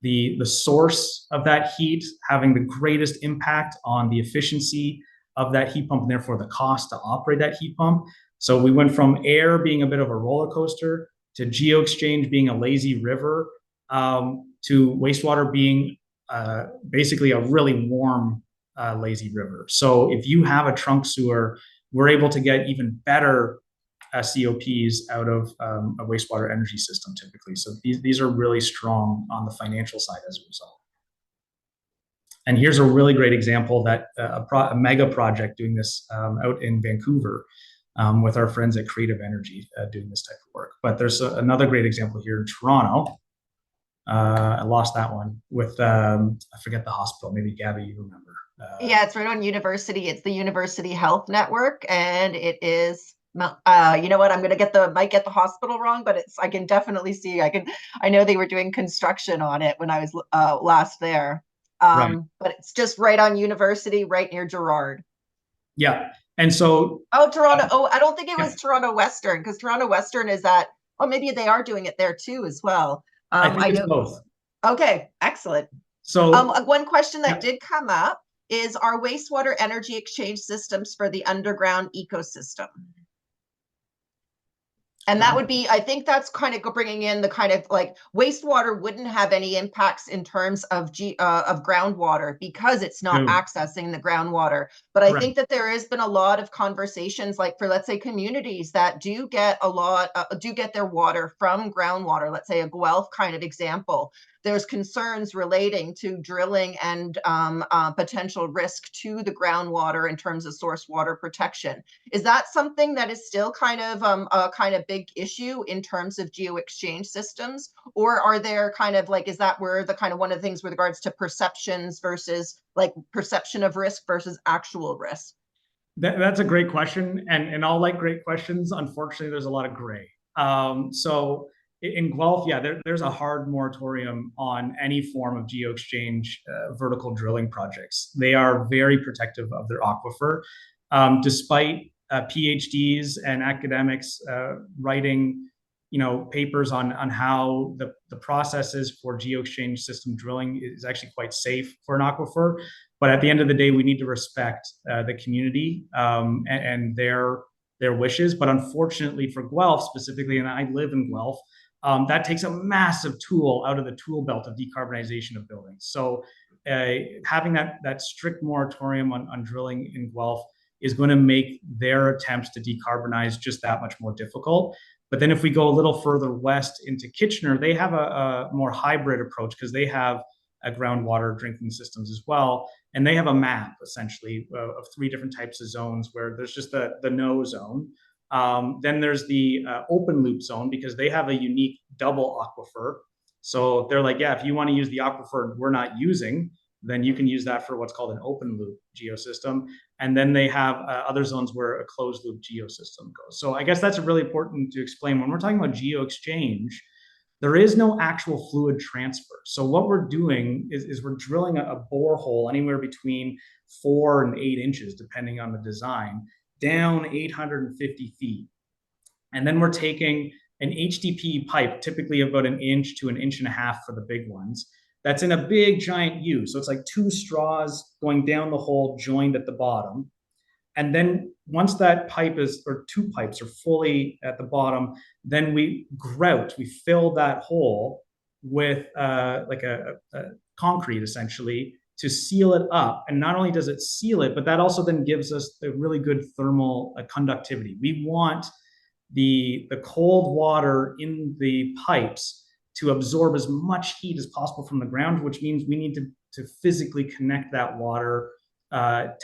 the source of that heat having the greatest impact on the efficiency of that heat pump and therefore the cost to operate that heat pump. So we went from air being a bit of a roller coaster to GeoExchange being a lazy river, to wastewater being basically a really warm lazy river. So if you have a trunk sewer, we're able to get even better COPs out of a wastewater energy system typically. So these are really strong on the financial side as a result. And here's a really great example that a mega project doing this out in Vancouver with our friends at Creative Energy doing this type of work. But there's another great example here in Toronto. I lost that one with, I forget the hospital, maybe Gabby, you remember. Yeah, it's right on University. It's the University Health Network, and it is, you know what, I'm gonna might get the hospital wrong, but I can definitely see, I know they were doing construction on it when I was last there. Right. But it's just right on University, right near Gerrard. Yeah. And so, Toronto. I don't think it was Toronto Western, because Toronto Western is maybe they are doing it there too as well. I think it's both. Okay, excellent. So one question that did come up is, our wastewater energy exchange systems for the underground ecosystem? And that would be, I think that's kind of bringing in the kind of like wastewater wouldn't have any impacts in terms of groundwater because it's not accessing the groundwater. But I think that there has been a lot of conversations, like for, let's say, communities that do get their water from groundwater, let's say a Guelph kind of example. There's concerns relating to drilling and potential risk to the groundwater in terms of source water protection. Is that something that is still kind of a big issue in terms of GeoExchange systems? Or are there kind of like, is that where the kind of one of the things with regards to perceptions versus like perception of risk versus actual risk? That's a great question. And all like great questions, unfortunately, there's a lot of gray. So in Guelph, there's a hard moratorium on any form of GeoExchange vertical drilling projects. They are very protective of their aquifer, despite PhDs and academics writing, papers on how the processes for GeoExchange system drilling is actually quite safe for an aquifer. But at the end of the day, we need to respect the community and their wishes. But unfortunately for Guelph specifically, and I live in Guelph, that takes a massive tool out of the tool belt of decarbonization of buildings. So having that strict moratorium on drilling in Guelph is going to make their attempts to decarbonize just that much more difficult. But then if we go a little further west into Kitchener, they have a more hybrid approach because they have groundwater drinking systems as well. And they have a map essentially of 3 different types of zones where there's just the no zone. Then there's the open loop zone because they have a unique double aquifer. So they're like, if you want to use the aquifer we're not using, then you can use that for what's called an open loop geosystem. And then they have other zones where a closed loop geosystem goes. So I guess that's really important to explain. When we're talking about GeoExchange, there is no actual fluid transfer. So what we're doing is we're drilling a borehole anywhere between 4 and 8 inches, depending on the design, down 850 feet. And then we're taking an HDPE pipe, typically about 1 inch to 1.5 inches for the big ones. That's in a big giant U. So it's like 2 straws going down the hole, joined at the bottom. And then once that pipe or 2 pipes are fully at the bottom, then we grout, we fill that hole with like a concrete essentially to seal it up. And not only does it seal it, but that also then gives us a really good thermal conductivity. We want the cold water in the pipes to absorb as much heat as possible from the ground, which means we need to physically connect that water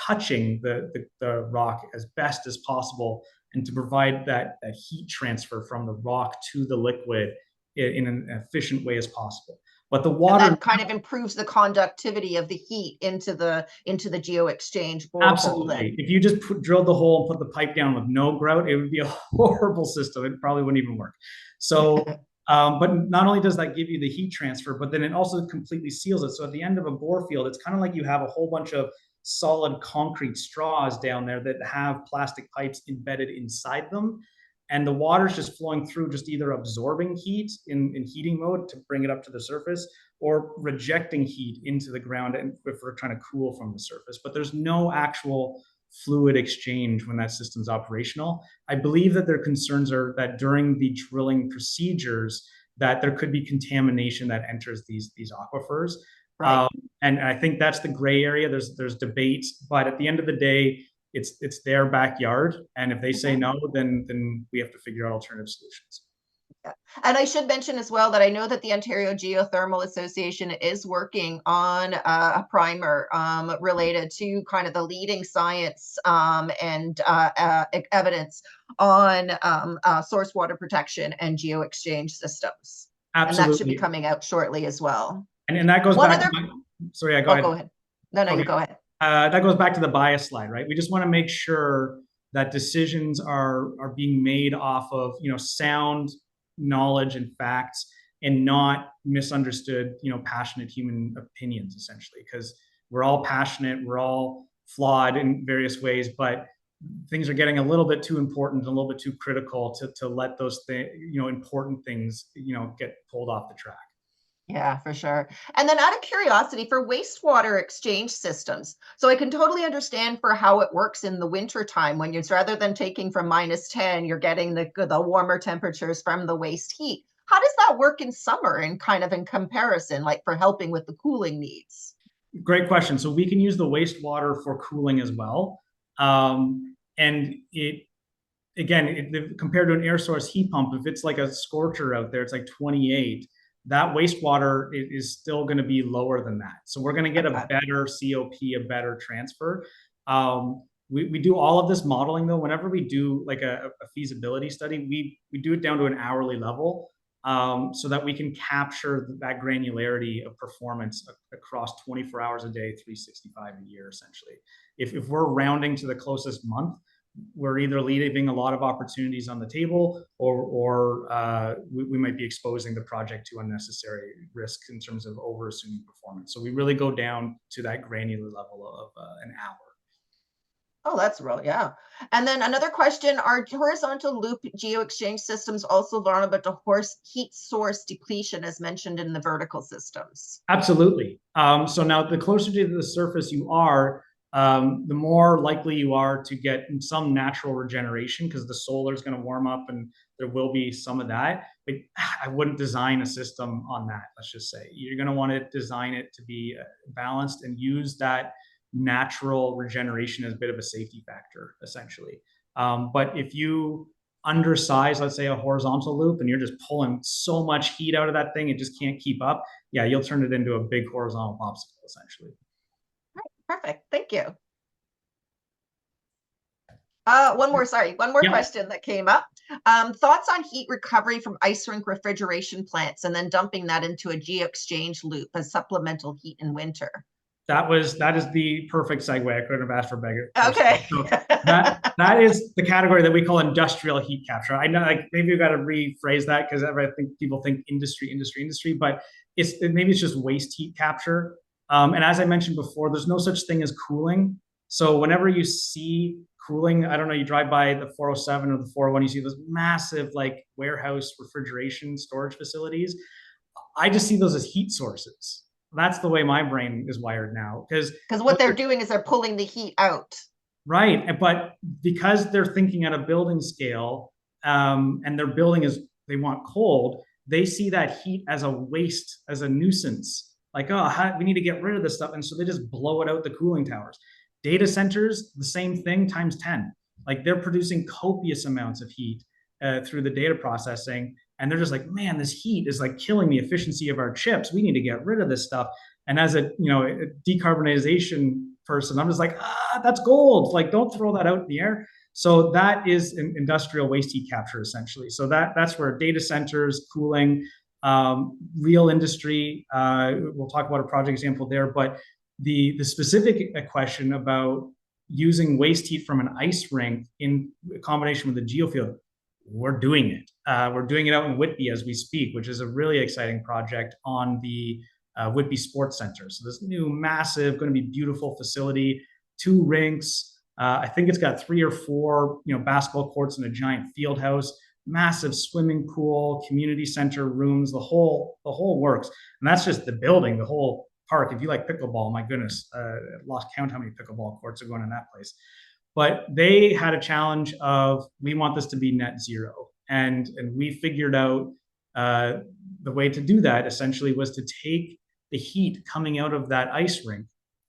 touching the rock as best as possible, and to provide that heat transfer from the rock to the liquid in an efficient way as possible. But the And water that kind of improves the conductivity of the heat into the geo-exchange borehole then. absolutely. If you just drilled the hole and put the pipe down with no grout, it would be a horrible system. It probably wouldn't even work. So, but not only does that give you the heat transfer, but then it also completely seals it. So at the end of a bore field, it's kind of like you have a whole bunch of solid concrete straws down there that have plastic pipes embedded inside them. And the water's just flowing through, just either absorbing heat in heating mode to bring it up to the surface, or rejecting heat into the ground and if we're trying to cool from the surface. But there's no actual fluid exchange when that system's operational. I believe that their concerns are that during the drilling procedures, that there could be contamination that enters these aquifers. Right. And I think that's the gray area. There's debate, but at the end of the day, it's their backyard, and if they say no, then we have to figure out alternative solutions. Yeah. And I should mention as well that I know that the Ontario Geothermal Association is working on a primer related to kind of the leading science and evidence on source water protection and geo-exchange systems. Absolutely. And that should be coming out shortly as well. And that goes One back other... to sorry, yeah, go ahead. Go ahead. No, okay. You go ahead. That goes back to the bias slide, right? We just want to make sure that decisions are being made off of, sound knowledge and facts, and not misunderstood, passionate human opinions, essentially, because we're all passionate, we're all flawed in various ways, but things are getting a little bit too important, a little bit too critical to let those important things, get pulled off the track. Yeah, for sure. And then out of curiosity, for wastewater exchange systems, so I can totally understand for how it works in the winter time when rather than taking from -10, you're getting the warmer temperatures from the waste heat. How does that work in summer and kind of in comparison, like for helping with the cooling needs? Great question. So we can use the wastewater for cooling as well. And compared to an air source heat pump, if it's like a scorcher out there, it's like 28. That wastewater is still going to be lower than that. So we're going to get a better COP, a better transfer. We do all of this modeling though. Whenever we do like a feasibility study, we do it down to an hourly level so that we can capture that granularity of performance across 24 hours a day, 365 a year, essentially. If we're rounding to the closest month, we're either leaving a lot of opportunities on the table, or we might be exposing the project to unnecessary risks in terms of over-assuming performance. So we really go down to that granular level of an hour. Oh, that's real, yeah. And then another question, are horizontal loop geo-exchange systems also vulnerable to heat source depletion as mentioned in the vertical systems? Absolutely. So now the closer to the surface you are, the more likely you are to get some natural regeneration because the solar is going to warm up and there will be some of that. But I wouldn't design a system on that, let's just say. You're going to want to design it to be balanced and use that natural regeneration as a bit of a safety factor, essentially. But if you undersize, let's say, a horizontal loop and you're just pulling so much heat out of that thing, it just can't keep up, yeah, you'll turn it into a big horizontal popsicle, essentially. Perfect. Thank you. One more question that came up. Thoughts on heat recovery from ice rink refrigeration plants and then dumping that into a geo-exchange loop as supplemental heat in winter? That is the perfect segue. I couldn't have asked for better. Okay. So that is the category that we call industrial heat capture. I know, like, maybe we've got to rephrase that because I think people think industry, but maybe it's just waste heat capture. And as I mentioned before, there's no such thing as cooling. So whenever you see cooling, I don't know, you drive by the 407 or the 401, you see those massive like warehouse refrigeration storage facilities. I just see those as heat sources. That's the way my brain is wired now. Because what they're doing is they're pulling the heat out. Right. But because they're thinking at a building scale and their building they want cold, they see that heat as a waste, as a nuisance. Like, we need to get rid of this stuff. And so they just blow it out the cooling towers. Data centers, the same thing times 10. Like, they're producing copious amounts of heat through the data processing. And they're just like, man, this heat is like killing the efficiency of our chips. We need to get rid of this stuff. And as a decarbonization person, I'm just like, that's gold. Like, don't throw that out in the air. So that is an industrial waste heat capture, essentially. So that's where data centers, cooling, real industry. We'll talk about a project example there, but the specific question about using waste heat from an ice rink in combination with a geofield, we're doing it. We're doing it out in Whitby as we speak, which is a really exciting project on the Whitby Sports Center. So this new massive, going to be beautiful facility, 2 rinks. I think it's got 3 or 4, basketball courts and a giant field house, massive swimming pool, community center rooms, the whole works. And that's just the building, the whole park. If you like pickleball, my goodness, lost count how many pickleball courts are going in that place. But they had a challenge of, we want this to be net zero. And we figured out the way to do that essentially was to take the heat coming out of that ice rink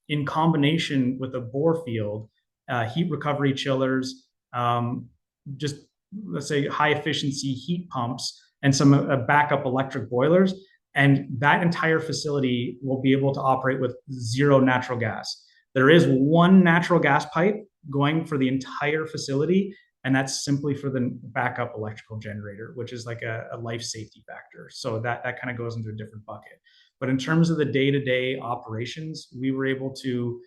in combination with a bore field, heat recovery chillers, just let's say high efficiency heat pumps and some backup electric boilers. And that entire facility will be able to operate with 0 natural gas. There is 1 natural gas pipe going for the entire facility, and that's simply for the backup electrical generator, which is like a life safety factor. So that kind of goes into a different bucket. But in terms of the day-to-day operations, we were able to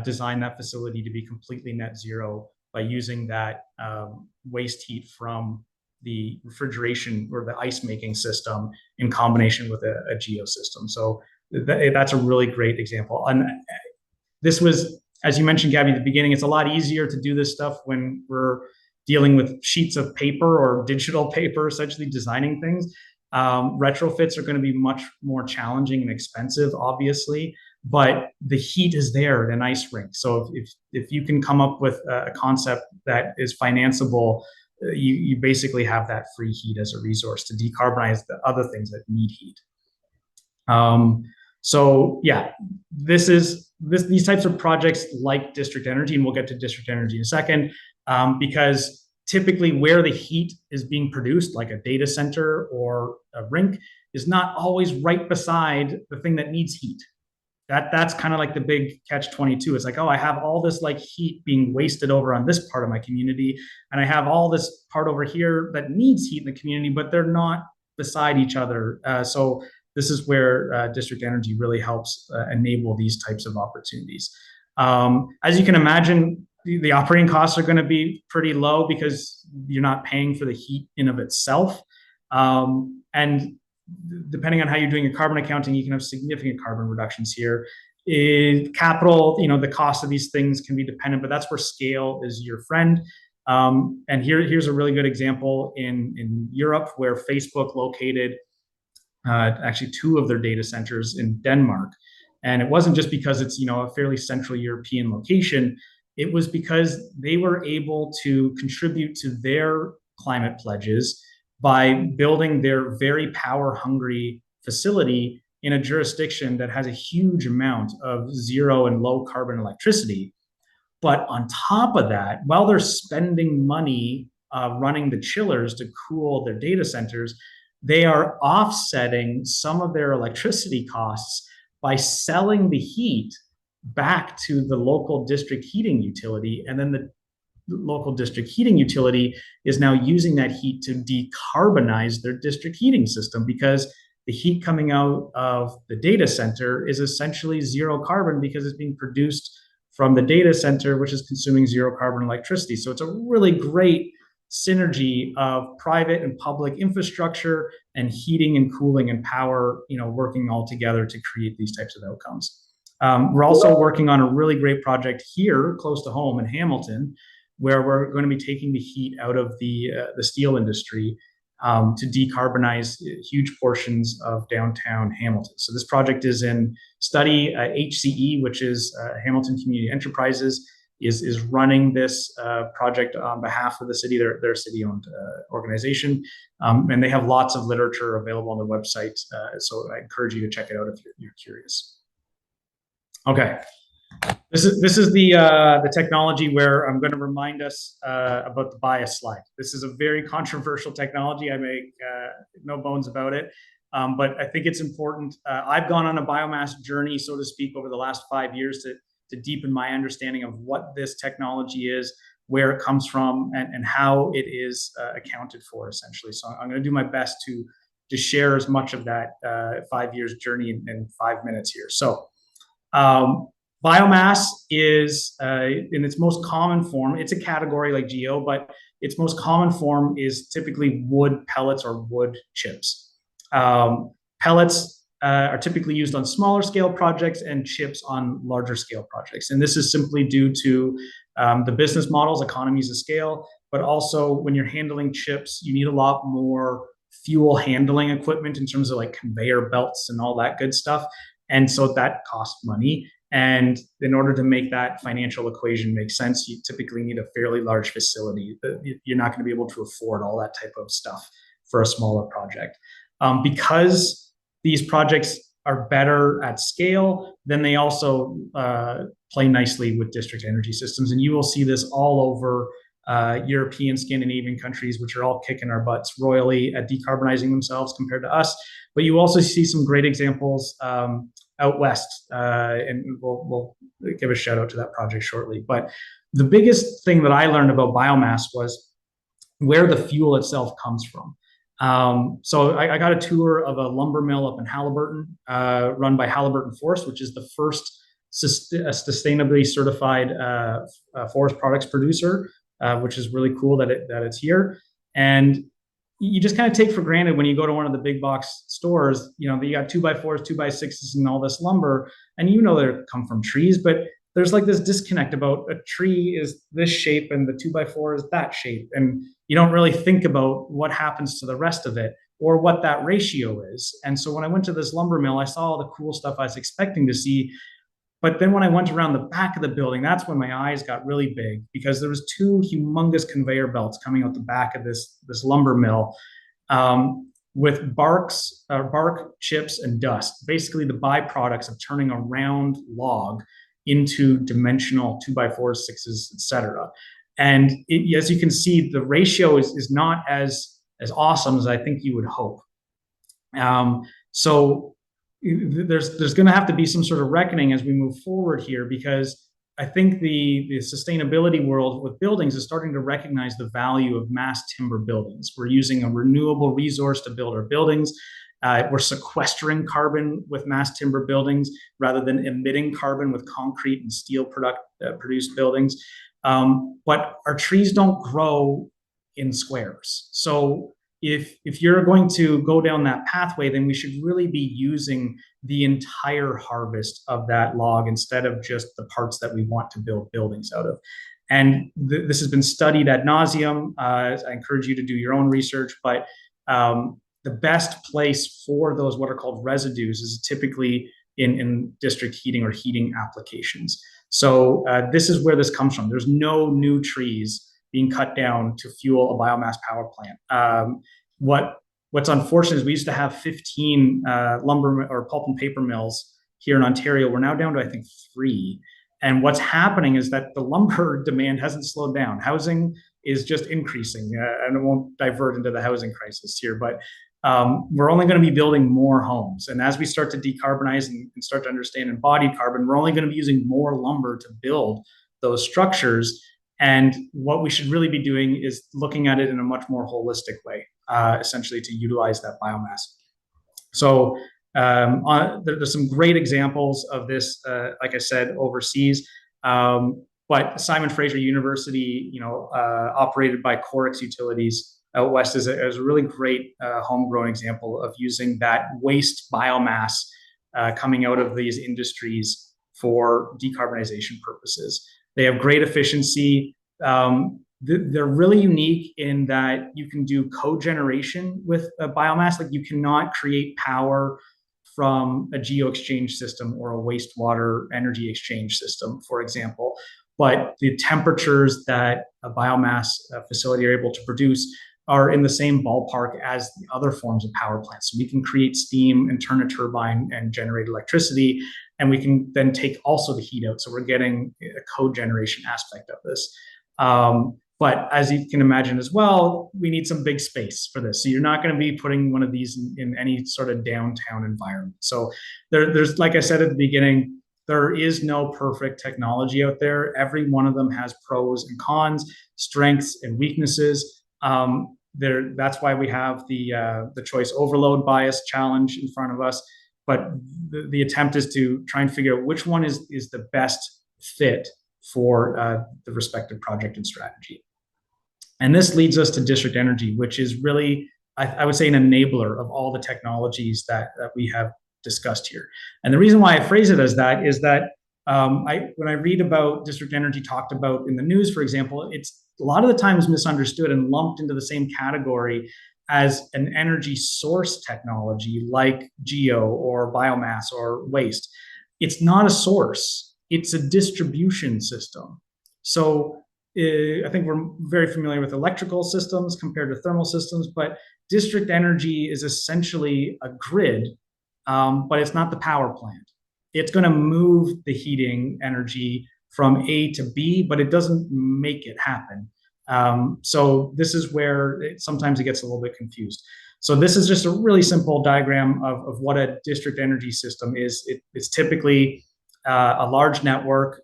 design that facility to be completely net zero by using that waste heat from the refrigeration or the ice making system in combination with a geosystem. So that's a really great example. And this was, as you mentioned, Gabby, at the beginning, it's a lot easier to do this stuff when we're dealing with sheets of paper or digital paper, essentially designing things. Retrofits are going to be much more challenging and expensive, obviously, but the heat is there at an ice rink. So if you can come up with a concept that is financeable, you basically have that free heat as a resource to decarbonize the other things that need heat. So yeah, these types of projects like district energy, and we'll get to district energy in a second, because typically where the heat is being produced, like a data center or a rink, is not always right beside the thing that needs heat. That's kind of like the big catch-22. It's like, oh, I have all this like heat being wasted over on this part of my community, and I have all this part over here that needs heat in the community, but they're not beside each other. So this is where district energy really helps enable these types of opportunities. As you can imagine, the operating costs are going to be pretty low because you're not paying for the heat in of itself. And depending on how you're doing your carbon accounting, you can have significant carbon reductions here. Capital, the cost of these things can be dependent, but that's where scale is your friend. And here's a really good example in Europe, where Facebook located actually 2 of their data centers in Denmark. And it wasn't just because it's a fairly central European location. It was because they were able to contribute to their climate pledges by building their very power-hungry facility in a jurisdiction that has a huge amount of 0 and low carbon electricity. But on top of that, while they're spending money running the chillers to cool their data centers, they are offsetting some of their electricity costs by selling the heat back to the local district heating utility, and then the local district heating utility is now using that heat to decarbonize their district heating system, because the heat coming out of the data center is essentially 0 carbon because it's being produced from the data center, which is consuming 0 carbon electricity. So it's a really great synergy of private and public infrastructure and heating and cooling and power, working all together to create these types of outcomes. We're also working on a really great project here close to home in Hamilton, where we're going to be taking the heat out of the steel industry to decarbonize huge portions of downtown Hamilton. So this project is in study. HCE, which is Hamilton Community Enterprises, is running this project on behalf of the city. They're a city-owned organization, and they have lots of literature available on their website. So I encourage you to check it out if you're curious. Okay. This is the technology where I'm going to remind us about the bias slide. This is a very controversial technology. I make no bones about it, but I think it's important. I've gone on a biomass journey, so to speak, over the last 5 years to deepen my understanding of what this technology is, where it comes from, and how it is accounted for, essentially. So I'm going to do my best to to share as much of that 5 years journey in 5 minutes here. So biomass is in its most common form, it's a category like geo, but its most common form is typically wood pellets or wood chips. Pellets are typically used on smaller scale projects and chips on larger scale projects. And this is simply due to the business models, economies of scale, but also when you're handling chips, you need a lot more fuel handling equipment in terms of like conveyor belts and all that good stuff. And so that costs money. And in order to make that financial equation make sense, you typically need a fairly large facility. You're not going to be able to afford all that type of stuff for a smaller project. Because these projects are better at scale, then they also play nicely with district energy systems. And you will see this all over European, Scandinavian countries, which are all kicking our butts royally at decarbonizing themselves compared to us. But you also see some great examples out west, and we'll give a shout out to that project shortly. But the biggest thing that I learned about biomass was where the fuel itself comes from. So I got a tour of a lumber mill up in Halliburton, run by Halliburton Forest, which is the first sustainably certified forest products producer, which is really cool that it's here. And you just kind of take for granted when you go to one of the big box stores, you know, you got 2x4s, 2x6s, and all this lumber, and you know they come from trees, but there's like this disconnect about a tree is this shape and the 2x4 is that shape. And you don't really think about what happens to the rest of it or what that ratio is. And so when I went to this lumber mill, I saw all the cool stuff I was expecting to see. But then when I went around the back of the building, that's when my eyes got really big, because there was 2 humongous conveyor belts coming out the back of this lumber mill with bark chips and dust, basically the byproducts of turning a round log into dimensional 2x4s, 6s, etc. And as you can see, the ratio is not as awesome as I think you would hope. So there's going to have to be some sort of reckoning as we move forward here, because I think the sustainability world with buildings is starting to recognize the value of mass timber buildings. We're using a renewable resource to build our buildings. We're sequestering carbon with mass timber buildings rather than emitting carbon with concrete and steel produced buildings. But our trees don't grow in squares. So if you're going to go down that pathway, then we should really be using the entire harvest of that log instead of just the parts that we want to build buildings out of. And this has been studied ad nauseum. I encourage you to do your own research, but the best place for those what are called residues is typically in district heating or heating applications. So this is where this comes from. There's no new trees being cut down to fuel a biomass power plant. What's unfortunate is we used to have 15 lumber or pulp and paper mills here in Ontario. We're now down to, I think, 3. And what's happening is that the lumber demand hasn't slowed down. Housing is just increasing. And I won't divert into the housing crisis here, but we're only going to be building more homes. And as we start to decarbonize and start to understand embodied carbon, we're only going to be using more lumber to build those structures. And what we should really be doing is looking at it in a much more holistic way, essentially to utilize that biomass. So there's some great examples of this, like I said, overseas. But Simon Fraser University, operated by Corix Utilities out west, is a really great homegrown example of using that waste biomass coming out of these industries for decarbonization purposes. They have great efficiency. They're really unique in that you can do cogeneration with a biomass. Like, you cannot create power from a geo-exchange system or a wastewater energy exchange system, for example. But the temperatures that a biomass facility are able to produce are in the same ballpark as the other forms of power plants. So we can create steam and turn a turbine and generate electricity, and we can then take also the heat out. So we're getting a cogeneration aspect of this. But as you can imagine as well, we need some big space for this. So you're not going to be putting one of these in any sort of downtown environment. So there's, like I said at the beginning, there is no perfect technology out there. Every one of them has pros and cons, strengths and weaknesses. That's why we have the choice overload bias challenge in front of us. But the attempt is to try and figure out which one is the best fit for the respective project and strategy. And this leads us to district energy, which is really, I would say, an enabler of all the technologies that we have discussed here. And the reason why I phrase it as that is that when I read about district energy talked about in the news, for example, it's a lot of the times misunderstood and lumped into the same category as an energy source technology like geo or biomass or waste. It's not a source, it's a distribution system. So I think we're very familiar with electrical systems compared to thermal systems, but district energy is essentially a grid, but it's not the power plant. It's going to move the heating energy from A to B, but it doesn't make it happen. So this is where sometimes it gets a little bit confused. So this is just a really simple diagram of what a district energy system is. It's typically a large network,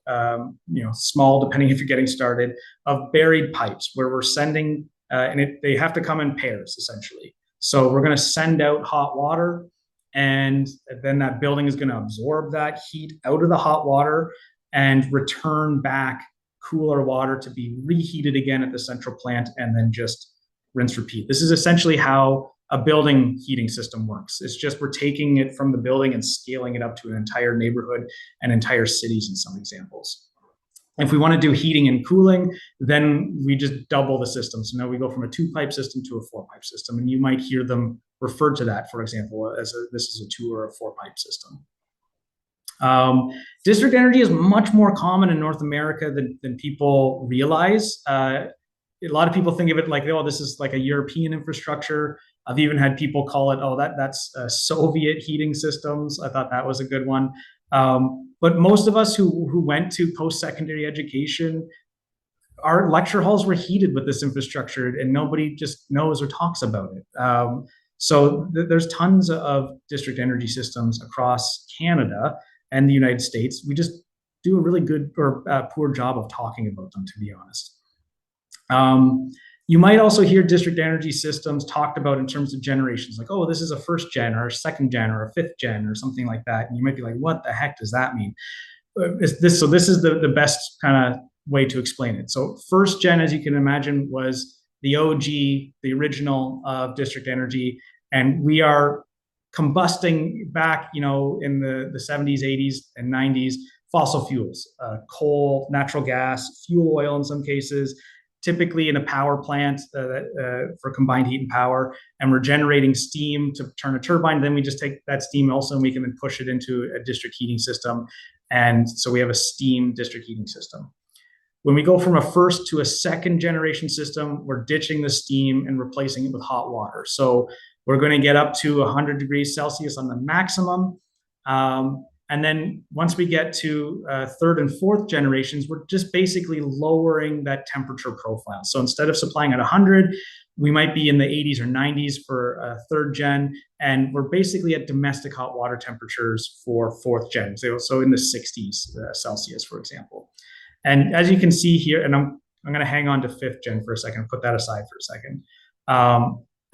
small depending if you're getting started, of buried pipes where we're sending, they have to come in pairs essentially. So we're going to send out hot water, and then that building is going to absorb that heat out of the hot water and return back cooler water to be reheated again at the central plant, and then just rinse repeat. This is essentially how a building heating system works. It's just we're taking it from the building and scaling it up to an entire neighborhood and entire cities in some examples. If we want to do heating and cooling, then we just double the system. So now we go from a 2-pipe system to a 4-pipe system. And you might hear them refer to that, for example, as this is a 2 or a 4-pipe system. District energy is much more common in North America than people realize. A lot of people think of it like, oh, this is like a European infrastructure. I've even had people call it, oh, that's Soviet heating systems. I thought that was a good one. But most of us who went to post-secondary education, our lecture halls were heated with this infrastructure, and nobody just knows or talks about it. So there's tons of district energy systems across Canada and the United States. We just do a really good or poor job of talking about them, to be honest. You might also hear district energy systems talked about in terms of generations, like, oh, this is a 1st gen or a 2nd gen or a 5th gen or something like that. And you might be like, what the heck does that mean? So this is the best kind of way to explain it. So 1st gen, as you can imagine, was the OG, the original of district energy. And we are combusting back, in the 70s, 80s, and 90s, fossil fuels, coal, natural gas, fuel oil in some cases, typically in a power plant for combined heat and power, and we're generating steam to turn a turbine. Then we just take that steam also, and we can then push it into a district heating system. And so we have a steam district heating system. When we go from a 1st to a 2nd generation system, we're ditching the steam and replacing it with hot water. So we're going to get up to 100 degrees Celsius on the maximum. And then once we get to 3rd and 4th generations, we're just basically lowering that temperature profile. So instead of supplying at 100, we might be in the 80s or 90s for 3rd gen, and we're basically at domestic hot water temperatures for 4th gen. So in the 60s Celsius, for example. And as you can see here, and I'm going to hang on to 5th gen for a second, put that aside for a second.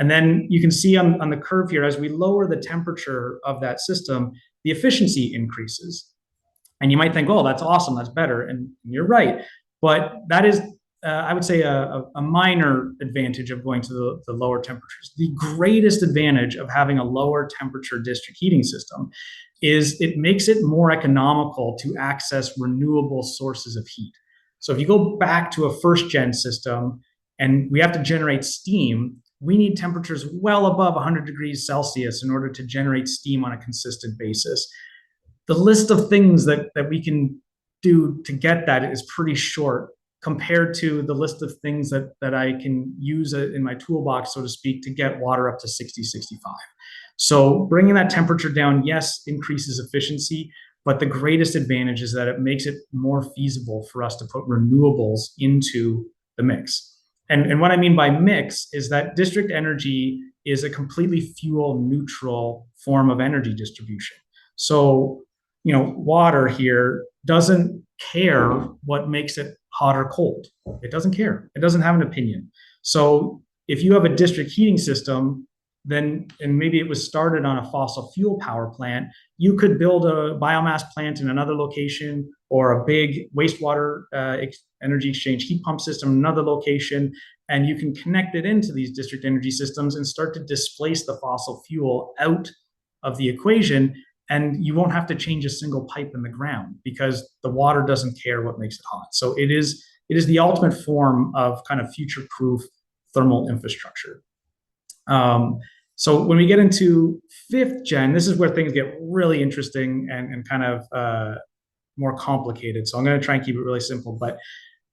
And then you can see on the curve here, as we lower the temperature of that system, the efficiency increases. And you might think, oh, that's awesome, that's better. And you're right. But that is, I would say, a minor advantage of going to the lower temperatures. The greatest advantage of having a lower temperature district heating system is it makes it more economical to access renewable sources of heat. So if you go back to a 1st gen system and we have to generate steam, we need temperatures well above 100 degrees Celsius in order to generate steam on a consistent basis. The list of things that we can do to get that is pretty short compared to the list of things that I can use in my toolbox, so to speak, to get water up to 60, 65. So bringing that temperature down, yes, increases efficiency, but the greatest advantage is that it makes it more feasible for us to put renewables into the mix. And what I mean by mix is that district energy is a completely fuel neutral form of energy distribution. So, water here doesn't care what makes it hot or cold. It doesn't care. It doesn't have an opinion. So If you have a district heating system, then, and maybe it was started on a fossil fuel power plant, you could build a biomass plant in another location, or a big wastewater energy exchange heat pump system in another location, and you can connect it into these district energy systems and start to displace the fossil fuel out of the equation. And you won't have to change a single pipe in the ground because the water doesn't care what makes it hot. So it is the ultimate form of kind of future-proof thermal infrastructure. So when we get into 5th gen, this is where things get really interesting and kind of more complicated. So I'm going to try and keep it really simple. But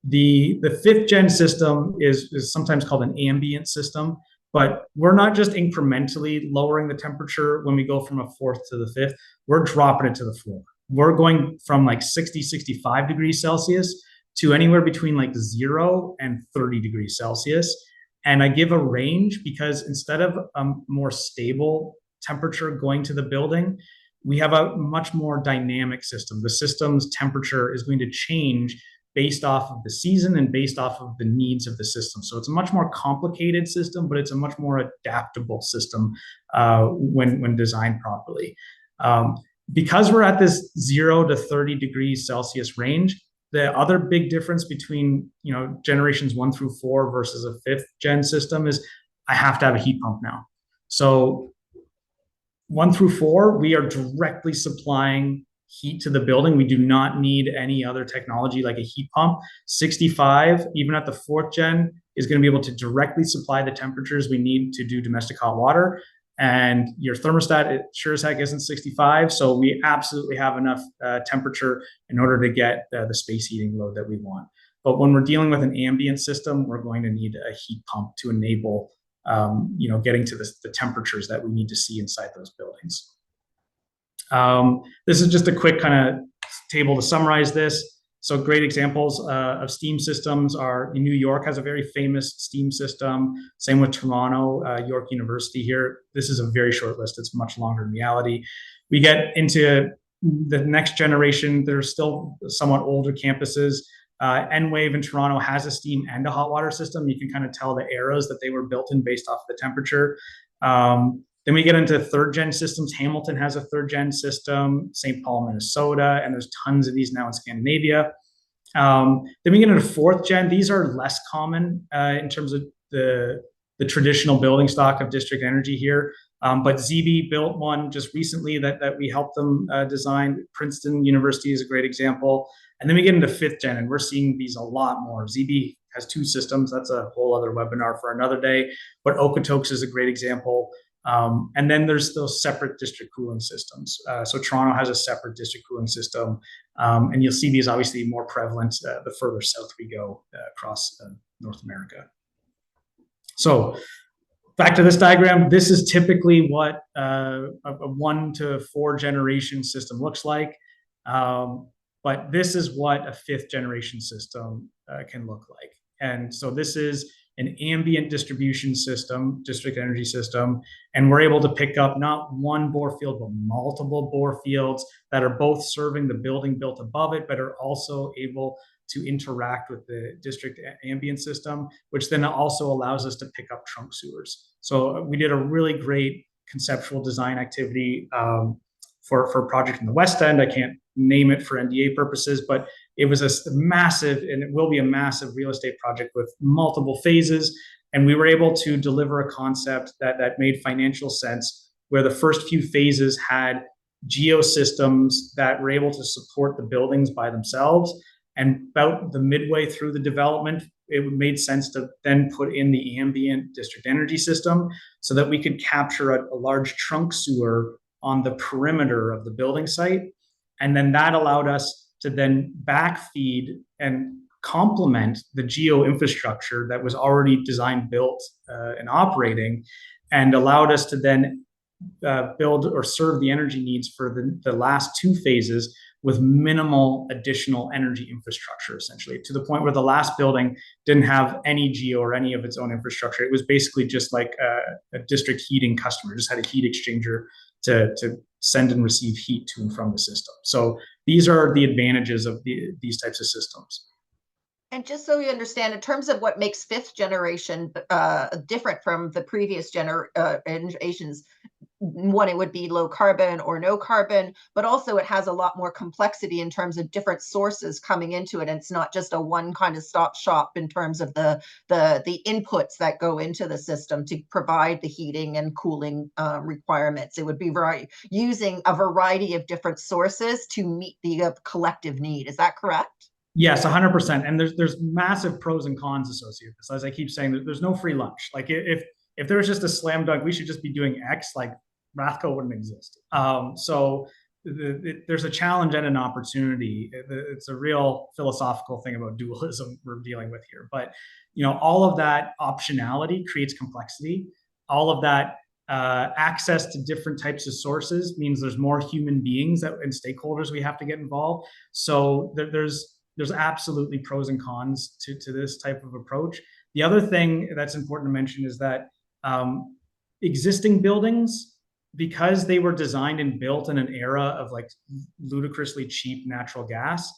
the 5th gen system is sometimes called an ambient system. But we're not just incrementally lowering the temperature when we go from a 4th to the 5th. We're dropping it to the floor. We're going from like 60, 65 degrees Celsius to anywhere between like 0 and 30 degrees Celsius. And I give a range because instead of a more stable temperature going to the building, we have a much more dynamic system. The system's temperature is going to change based off of the season and based off of the needs of the system. So it's a much more complicated system, but it's a much more adaptable system when designed properly. Because we're at this 0 to 30 degrees Celsius range, the other big difference between generations 1 through 4 versus a 5th gen system is I have to have a heat pump now. So 1 through 4, we are directly supplying heat to the building. We do not need any other technology like a heat pump. 65, even at the 4th gen, is going to be able to directly supply the temperatures we need to do domestic hot water. And your thermostat, it sure as heck isn't 65. So we absolutely have enough temperature in order to get the space heating load that we want. But when we're dealing with an ambient system, we're going to need a heat pump to enable getting to the temperatures that we need to see inside those buildings. This is just a quick kind of table to summarize this. So great examples of steam systems are New York has a very famous steam system. Same with Toronto, York University here. This is a very short list. It's much longer in reality. We get into the next generation. There's still somewhat older campuses. Enwave in Toronto has a steam and a hot water system. You can kind of tell the eras that they were built in based off the temperature. Then we get into 3rd gen systems. Hamilton has a 3rd gen system, St. Paul, Minnesota, and there's tons of these now in Scandinavia. Then we get into 4th gen. These are less common in terms of the traditional building stock of district energy here. But ZB built one just recently that we helped them design. Princeton University is a great example. And then we get into 5th gen, and we're seeing these a lot more. ZB has 2 systems. That's a whole other webinar for another day. But Okotoks is a great example. And then there's those separate district cooling systems. So Toronto has a separate district cooling system. And you'll see these obviously more prevalent the further south we go across North America. So back to this diagram, this is typically what a 1 to 4 generation system looks like. But this is what a 5th generation system can look like. And so this is an ambient distribution system, district energy system, and we're able to pick up not one bore field, but multiple bore fields that are both serving the building built above it, but are also able to interact with the district ambient system, which then also allows us to pick up trunk sewers. So we did a really great conceptual design activity for a project in the West End. I can't name it for NDA purposes, but it was a massive, and it will be a massive real estate project with multiple phases. And we were able to deliver a concept that made financial sense, where the first few phases had geosystems that were able to support the buildings by themselves. And about the midway through the development, it made sense to then put in the ambient district energy system so that we could capture a large trunk sewer on the perimeter of the building site. And then that allowed us to then backfeed and complement the geo infrastructure that was already designed, built, and operating, and allowed us to then build or serve the energy needs for the last 2 phases with minimal additional energy infrastructure, essentially, to the point where the last building didn't have any geo or any of its own infrastructure. It was basically just like a district heating customer, just had a heat exchanger to send and receive heat to and from the system. So these are the advantages of these types of systems. And just so you understand, in terms of what makes fifth generation different from the previous generations, one, it would be low carbon or no carbon, but also it has a lot more complexity in terms of different sources coming into it. And it's not just a one kind of stop shop in terms of the inputs that go into the system to provide the heating and cooling requirements. It would be using a variety of different sources to meet the collective need. Is that correct? Yes, 100%. And there's massive pros and cons associated with this. As I keep saying, there's no free lunch. Like if there was just a slam dunk, we should just be doing X, like Rathco wouldn't exist. So there's a challenge and an opportunity. It's a real philosophical thing about dualism we're dealing with here. But all of that optionality creates complexity. All of that access to different types of sources means there's more human beings and stakeholders we have to get involved. So there's absolutely pros and cons to this type of approach. The other thing that's important to mention is that existing buildings, because they were designed and built in an era of like ludicrously cheap natural gas,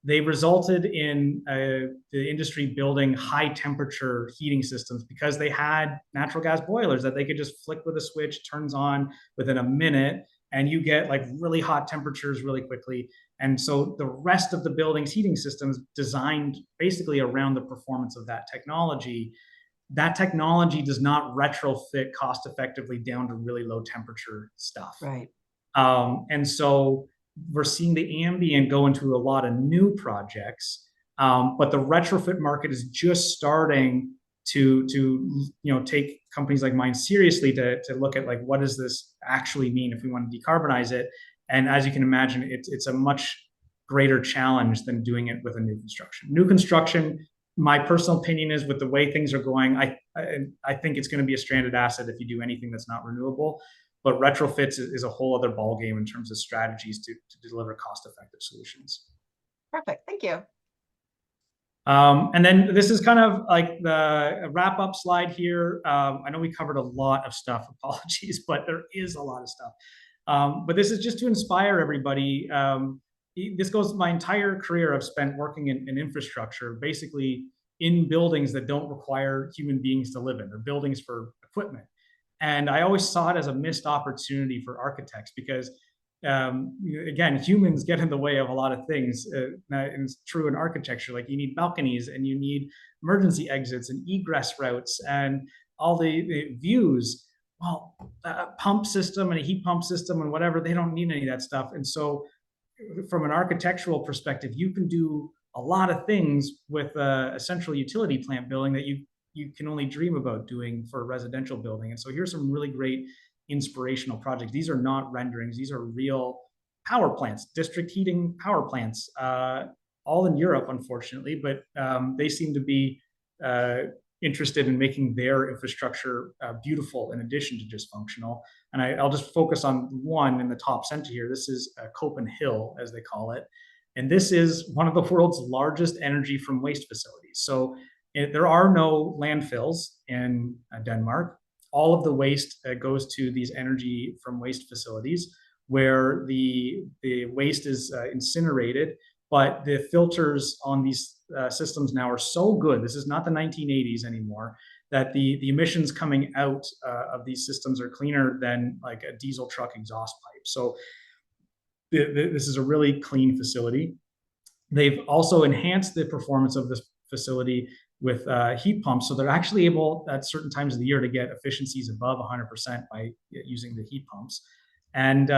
they resulted in the industry building high temperature heating systems because they had natural gas boilers that they could just flick with a switch, turns on within a minute, and you get like really hot temperatures really quickly. And so the rest of the building's heating systems designed basically around the performance of that technology does not retrofit cost effectively down to really low temperature stuff. Right. And so we're seeing the ambient go into a lot of new projects, but the retrofit market is just starting to take companies like mine seriously to look at like, what does this actually mean if we want to decarbonize it? And as you can imagine, it's a much greater challenge than doing it with a new construction. New construction, my personal opinion is, with the way things are going, I think it's going to be a stranded asset if you do anything that's not renewable. But retrofits is a whole other ballgame in terms of strategies to deliver cost-effective solutions. Perfect. Thank you. And then this is kind of like the wrap-up slide here. I know we covered a lot of stuff, apologies, but there is a lot of stuff. But this is just to inspire everybody. This goes my entire career. I've spent working in infrastructure, basically in buildings that don't require human beings to live in. They're buildings for equipment. And I always saw it as a missed opportunity for architects because, again, humans get in the way of a lot of things. And it's true in architecture. Like, you need balconies and you need emergency exits and egress routes and all the views. Well, a pump system and a heat pump system and whatever, they don't need any of that stuff. And so from an architectural perspective, you can do a lot of things with a central utility plant building that you can only dream about doing for a residential building. And so here's some really great inspirational projects. These are not renderings. These are real power plants, district heating power plants, all in Europe, unfortunately, but they seem to be interested in making their infrastructure beautiful in addition to just functional. And I'll just focus on one in the top center here. This is Copenhill, as they call it. And this is one of the world's largest energy from waste facilities. So there are no landfills in Denmark. All of the waste goes to these energy from waste facilities where the waste is incinerated, but the filters on these systems now are so good. This is not the 1980s anymore, that the emissions coming out of these systems are cleaner than like a diesel truck exhaust pipe. So this is a really clean facility. They've also enhanced the performance of this facility with heat pumps. So they're actually able at certain times of the year to get efficiencies above 100% by using the heat pumps. And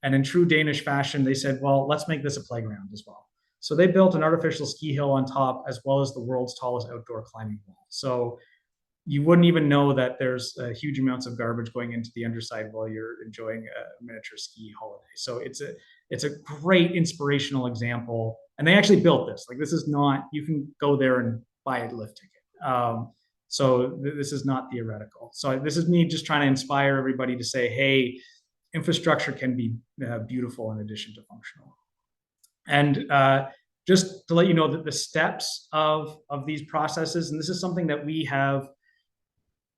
in true Danish fashion, they said, well, let's make this a playground as well. So they built an artificial ski hill on top, as well as the world's tallest outdoor climbing wall. So you wouldn't even know that there's huge amounts of garbage going into the underside while you're enjoying a miniature ski holiday. So it's a great inspirational example. And they actually built this. Like, this is not, you can go there and buy a lift ticket. So this is not theoretical. So this is me just trying to inspire everybody to say, hey, infrastructure can be beautiful in addition to functional. And just to let you know that the steps of these processes, and this is something that we have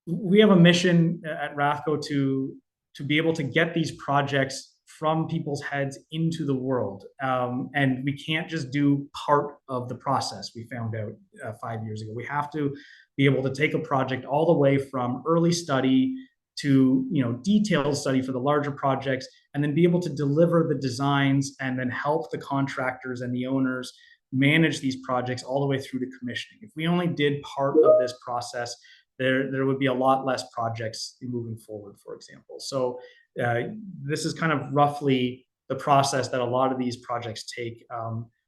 a mission at Rathco to be able to get these projects from people's heads into the world. And we can't just do part of the process, we found out 5 years ago. We have to be able to take a project all the way from early study to detailed study for the larger projects, and then be able to deliver the designs and then help the contractors and the owners manage these projects all the way through to commissioning. If we only did part of this process, there would be a lot less projects moving forward, for example. So this is kind of roughly the process that a lot of these projects take.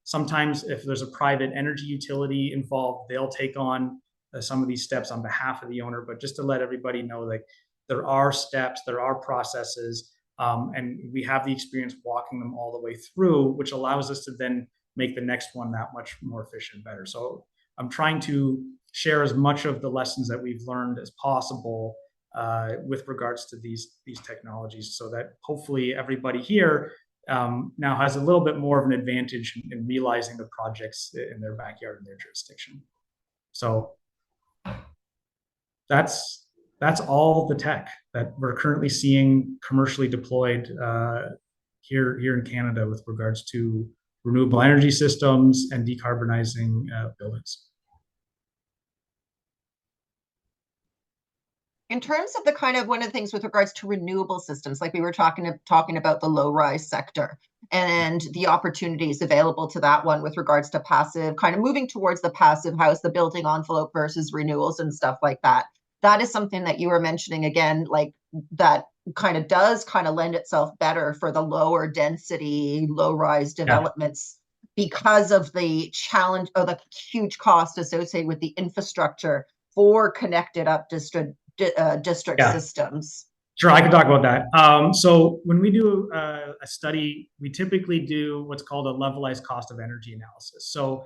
Sometimes if there's a private energy utility involved, they'll take on some of these steps on behalf of the owner. But just to let everybody know, like, there are steps, there are processes, and we have the experience walking them all the way through, which allows us to then make the next one that much more efficient and better. So I'm trying to share as much of the lessons that we've learned as possible with regards to these technologies, so that hopefully everybody here now has a little bit more of an advantage in realizing the projects in their backyard, in their jurisdiction. So that's all the tech that we're currently seeing commercially deployed here in Canada with regards to renewable energy systems and decarbonizing buildings. In terms of the kind of one of the things with regards to renewable systems, like we were talking about the low-rise sector and the opportunities available to that one with regards to passive, kind of moving towards the passive house, the building envelope versus renewals and stuff like that. That is something that you were mentioning again, like that kind of does kind of lend itself better for the lower density, low-rise developments because of the challenge or the huge cost associated with the infrastructure for connected up district systems. Sure, I can talk about that. So when we do a study, we typically do what's called a levelized cost of energy analysis. So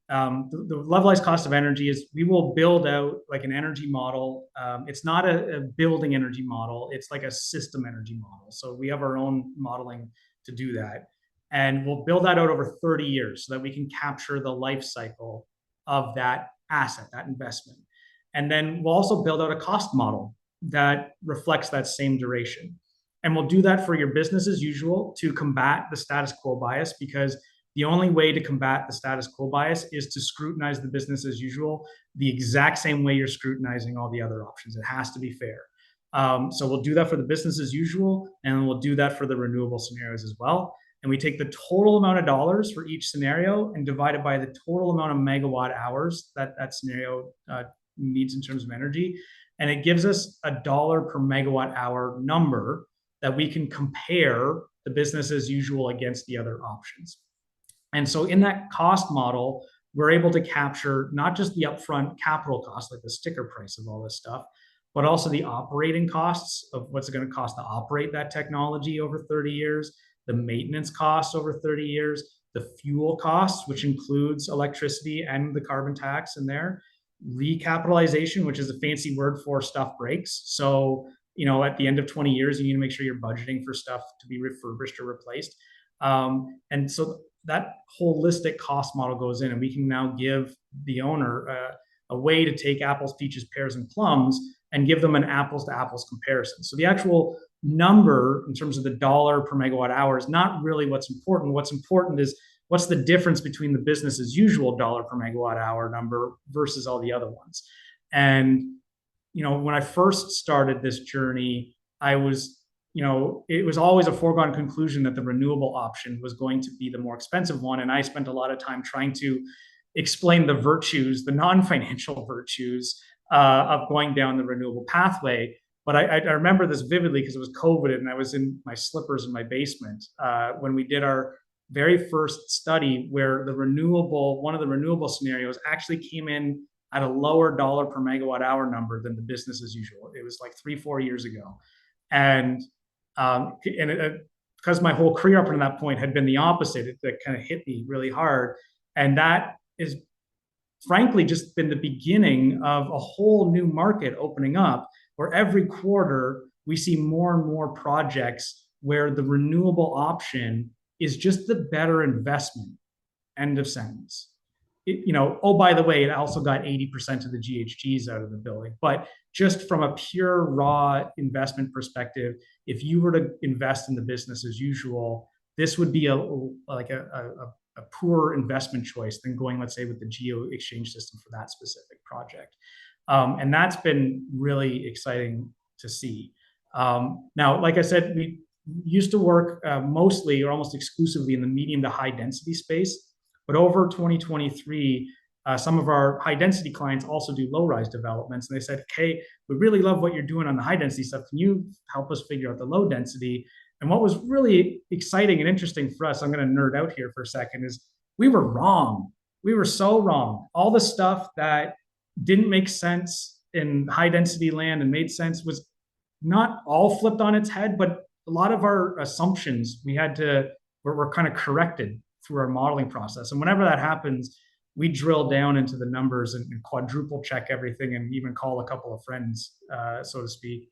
the levelized cost of energy is we will build out like an energy model. It's not a building energy model. It's like a system energy model. So we have our own modeling to do that. And we'll build that out over 30 years so that we can capture the life cycle of that asset, that investment. And then we'll also build out a cost model that reflects that same duration. And we'll do that for your business as usual to combat the status quo bias, because the only way to combat the status quo bias is to scrutinize the business as usual the exact same way you're scrutinizing all the other options. It has to be fair. So we'll do that for the business as usual, and we'll do that for the renewable scenarios as well. And we take the total amount of dollars for each scenario and divide it by the total amount of megawatt hours that scenario needs in terms of energy. And it gives us a dollar per megawatt hour number that we can compare the business as usual against the other options. And so in that cost model, we're able to capture not just the upfront capital cost, like the sticker price of all this stuff, but also the operating costs of what's it going to cost to operate that technology over 30 years, the maintenance costs over 30 years, the fuel costs, which includes electricity and the carbon tax in there, recapitalization, which is a fancy word for stuff breaks. So, at the end of 20 years, you need to make sure you're budgeting for stuff to be refurbished or replaced. And so that holistic cost model goes in, and we can now give the owner a way to take apples, peaches, pears, and plums and give them an apples to apples comparison. So the actual number in terms of the dollar per megawatt hour is not really what's important. What's important is what's the difference between the business as usual dollar per megawatt hour number versus all the other ones. And, when I first started this journey, I was, it was always a foregone conclusion that the renewable option was going to be the more expensive one. And I spent a lot of time trying to explain the virtues, the non-financial virtues of going down the renewable pathway. But I remember this vividly because it was COVID and I was in my slippers in my basement when we did our very first study where one of the renewable scenarios actually came in at a lower dollar per megawatt hour number than the business as usual. It was like 3-4 years ago. And because my whole career up until that point had been the opposite, it kind of hit me really hard. And that is frankly just been the beginning of a whole new market opening up, where every quarter we see more and more projects where the renewable option is just the better investment. End of sentence. Oh, by the way, it also got 80% of the GHGs out of the building. But just from a pure raw investment perspective, if you were to invest in the business as usual, this would be a poor investment choice than going, let's say, with the geo exchange system for that specific project. And that's been really exciting to see. Now, like I said, we used to work mostly or almost exclusively in the medium to high density space. But over 2023, some of our high density clients also do low rise developments. And they said, hey, we really love what you're doing on the high density stuff. Can you help us figure out the low density? And what was really exciting and interesting for us, I'm going to nerd out here for a second, is we were wrong. We were so wrong. All the stuff that didn't make sense in high density land and made sense was not all flipped on its head, but a lot of our assumptions were kind of corrected through our modeling process. And whenever that happens, we drill down into the numbers and quadruple check everything and even call a couple of friends, so to speak.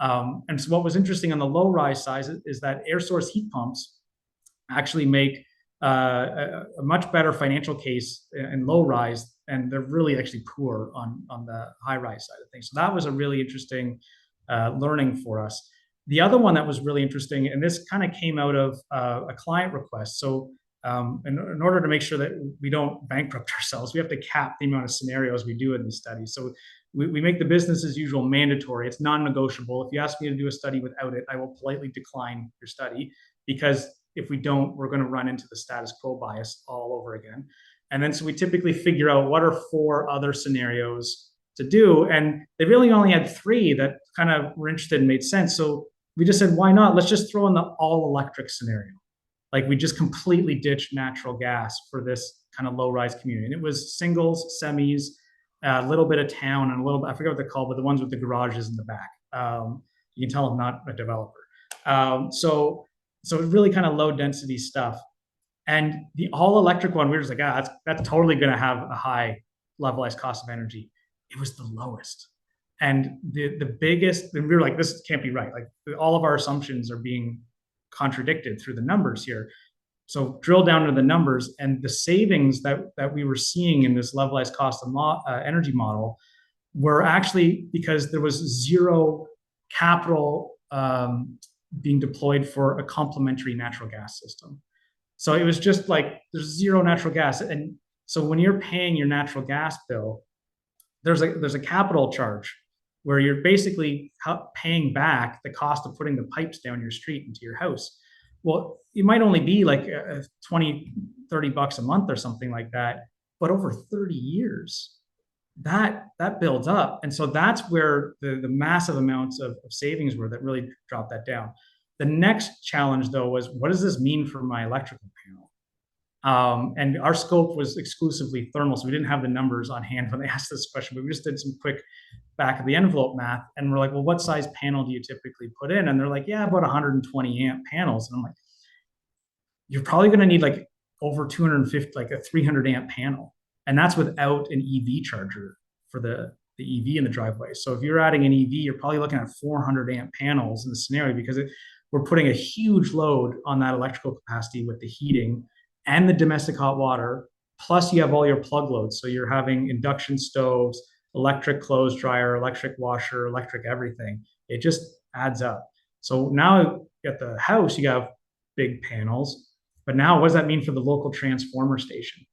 And so what was interesting on the low rise side is that air source heat pumps actually make a much better financial case in low rise, and they're really actually poor on the high rise side of things. So that was a really interesting learning for us. The other one that was really interesting, and this kind of came out of a client request. So in order to make sure that we don't bankrupt ourselves, we have to cap the amount of scenarios we do in these studies. So we make the business as usual mandatory. It's non-negotiable. If you ask me to do a study without it, I will politely decline your study, because if we don't, we're going to run into the status quo bias all over again. And then so we typically figure out what are 4 other scenarios to do. And they really only had 3 that kind of were interested and made sense. So we just said, why not? Let's just throw in the all electric scenario. Like we just completely ditched natural gas for this kind of low rise community. And it was singles, semis, a little bit of town, and a little bit, I forget what they're called, but the ones with the garages in the back. You can tell I'm not a developer. So it's really kind of low density stuff. And the all electric one, we were just like, that's totally going to have a high levelized cost of energy. It was the lowest. And the biggest, and we were like, this can't be right. Like all of our assumptions are being contradicted through the numbers here. So drill down to the numbers, and the savings that we were seeing in this levelized cost of energy model were actually because there was zero capital being deployed for a complementary natural gas system. So it was just like there's zero natural gas. And so when you're paying your natural gas bill, there's a capital charge where you're basically paying back the cost of putting the pipes down your street into your house. Well, it might only be like 20, 30 bucks a month or something like that, but over 30 years, that builds up. And so that's where the massive amounts of savings were that really dropped that down. The next challenge, though, was what does this mean for my electrical panel? And our scope was exclusively thermal, so we didn't have the numbers on hand when they asked this question, but we just did some quick back of the envelope math. And we're like, well, what size panel do you typically put in? And they're like, yeah, about 120 amp panels. And I'm like, you're probably going to need like over 250, like a 300 amp panel. And that's without an EV charger for the EV in the driveway. So if you're adding an EV, you're probably looking at 400 amp panels in the scenario, because we're putting a huge load on that electrical capacity with the heating and the domestic hot water. Plus you have all your plug loads. So you're having induction stoves, electric clothes dryer, electric washer, electric everything. It just adds up. So now at the house, you have big panels, but now what does that mean for the local transformer station?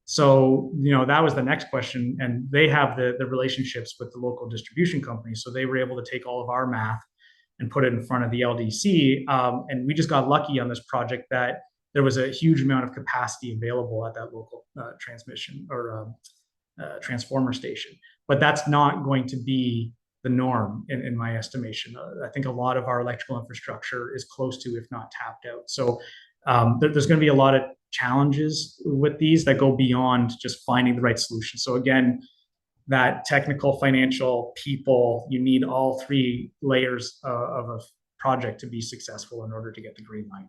So, that was the next question. And they have the relationships with the local distribution companies. So they were able to take all of our math and put it in front of the LDC. And we just got lucky on this project that there was a huge amount of capacity available at that local transmission or transformer station. But that's not going to be the norm in my estimation. I think a lot of our electrical infrastructure is close to, if not tapped out. So there's going to be a lot of challenges with these that go beyond just finding the right solution. So again, that technical, financial, people, you need all 3 layers of a project to be successful in order to get the green light.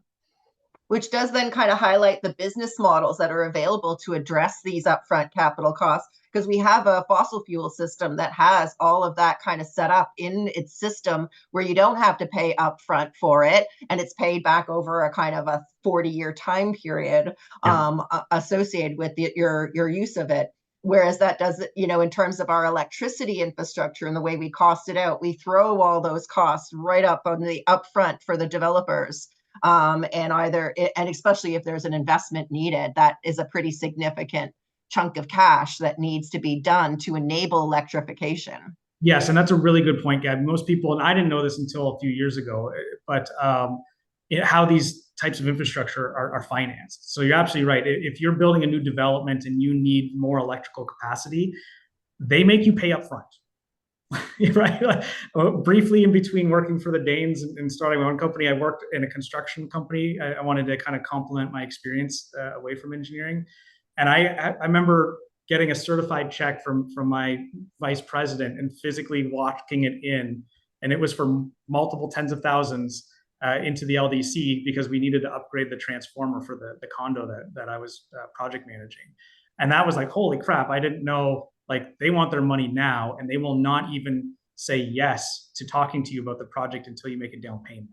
Which does then kind of highlight the business models that are available to address these upfront capital costs, because we have a fossil fuel system that has all of that kind of set up in its system where you don't have to pay upfront for it, and it's paid back over a kind of a 40-year time period associated with your use of it. Whereas that doesn't, in terms of our electricity infrastructure and the way we cost it out, we throw all those costs right up on the upfront for the developers. And especially if there's an investment needed, that is a pretty significant chunk of cash that needs to be done to enable electrification. Yes, and that's a really good point, Gab. Most people, and I didn't know this until a few years ago, but how these types of infrastructure are financed. So you're absolutely right. If you're building a new development and you need more electrical capacity, they make you pay up front. Right? Briefly in between working for the Danes and starting my own company, I worked in a construction company. I wanted to kind of complement my experience away from engineering. And I remember getting a certified check from my vice president and physically walking it in. And it was for multiple tens of thousands into the LDC because we needed to upgrade the transformer for the condo that I was project managing. And that was like, holy crap, I didn't know, like, they want their money now and they will not even say yes to talking to you about the project until you make a down payment.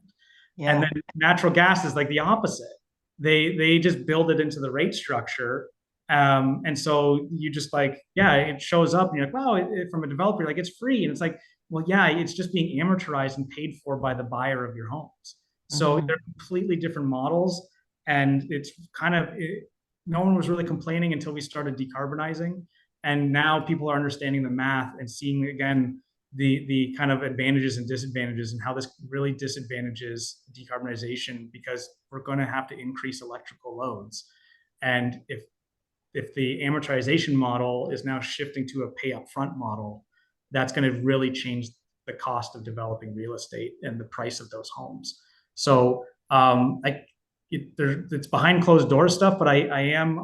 Yeah. And then natural gas is like the opposite. They just build it into the rate structure. And so you just like, yeah, it shows up and you're like, wow, from a developer, like it's free. And it's like, well, yeah, it's just being amortized and paid for by the buyer of your homes. So they're completely different models. And it's kind of, no one was really complaining until we started decarbonizing. And now people are understanding the math and seeing, again, the kind of advantages and disadvantages and how this really disadvantages decarbonization because we're going to have to increase electrical loads. And if the amortization model is now shifting to a pay upfront model, that's going to really change the cost of developing real estate and the price of those homes. So it's behind closed door stuff, but I am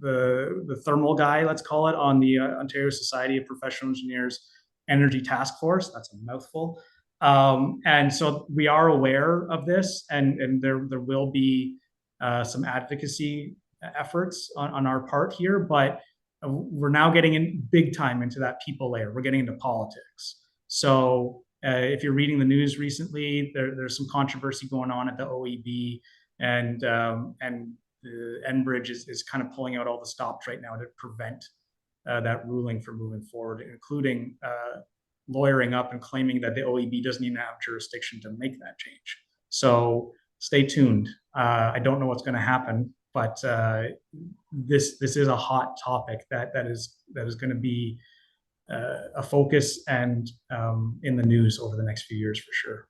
the thermal guy, let's call it, on the Ontario Society of Professional Engineers Energy Task Force. That's a mouthful. And so we are aware of this, and there will be some advocacy efforts on our part here, but we're now getting in big time into that people layer. We're getting into politics. So if you're reading the news recently, there's some controversy going on at the OEB, and the Enbridge is kind of pulling out all the stops right now to prevent that ruling from moving forward, including lawyering up and claiming that the OEB doesn't even have jurisdiction to make that change. So stay tuned. I don't know what's going to happen, but this is a hot topic that is going to be a focus and in the news over the next few years for sure.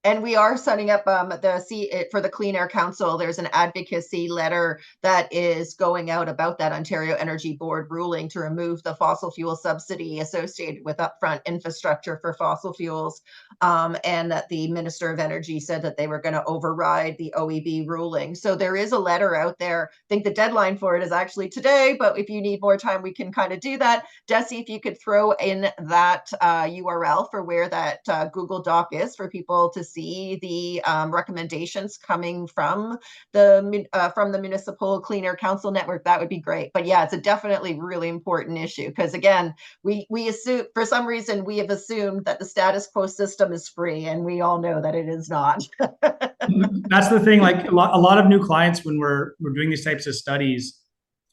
And we are setting up for the Clean Air Council. There's an advocacy letter that is going out about that Ontario Energy Board ruling to remove the fossil fuel subsidy associated with upfront infrastructure for fossil fuels. And that the Minister of Energy said that they were going to override the OEB ruling. So there is a letter out there. I think the deadline for it is actually today, but if you need more time, we can kind of do that. Desi, if you could throw in that URL for where that Google Doc is for people to see the recommendations coming from the Municipal Clean Air Council Network, that would be great. But yeah, it's a definitely really important issue because, again, we assume, for some reason, we have assumed that the status quo system is free, and we all know that it is not. That's the thing. Like a lot of new clients, when we're doing these types of studies,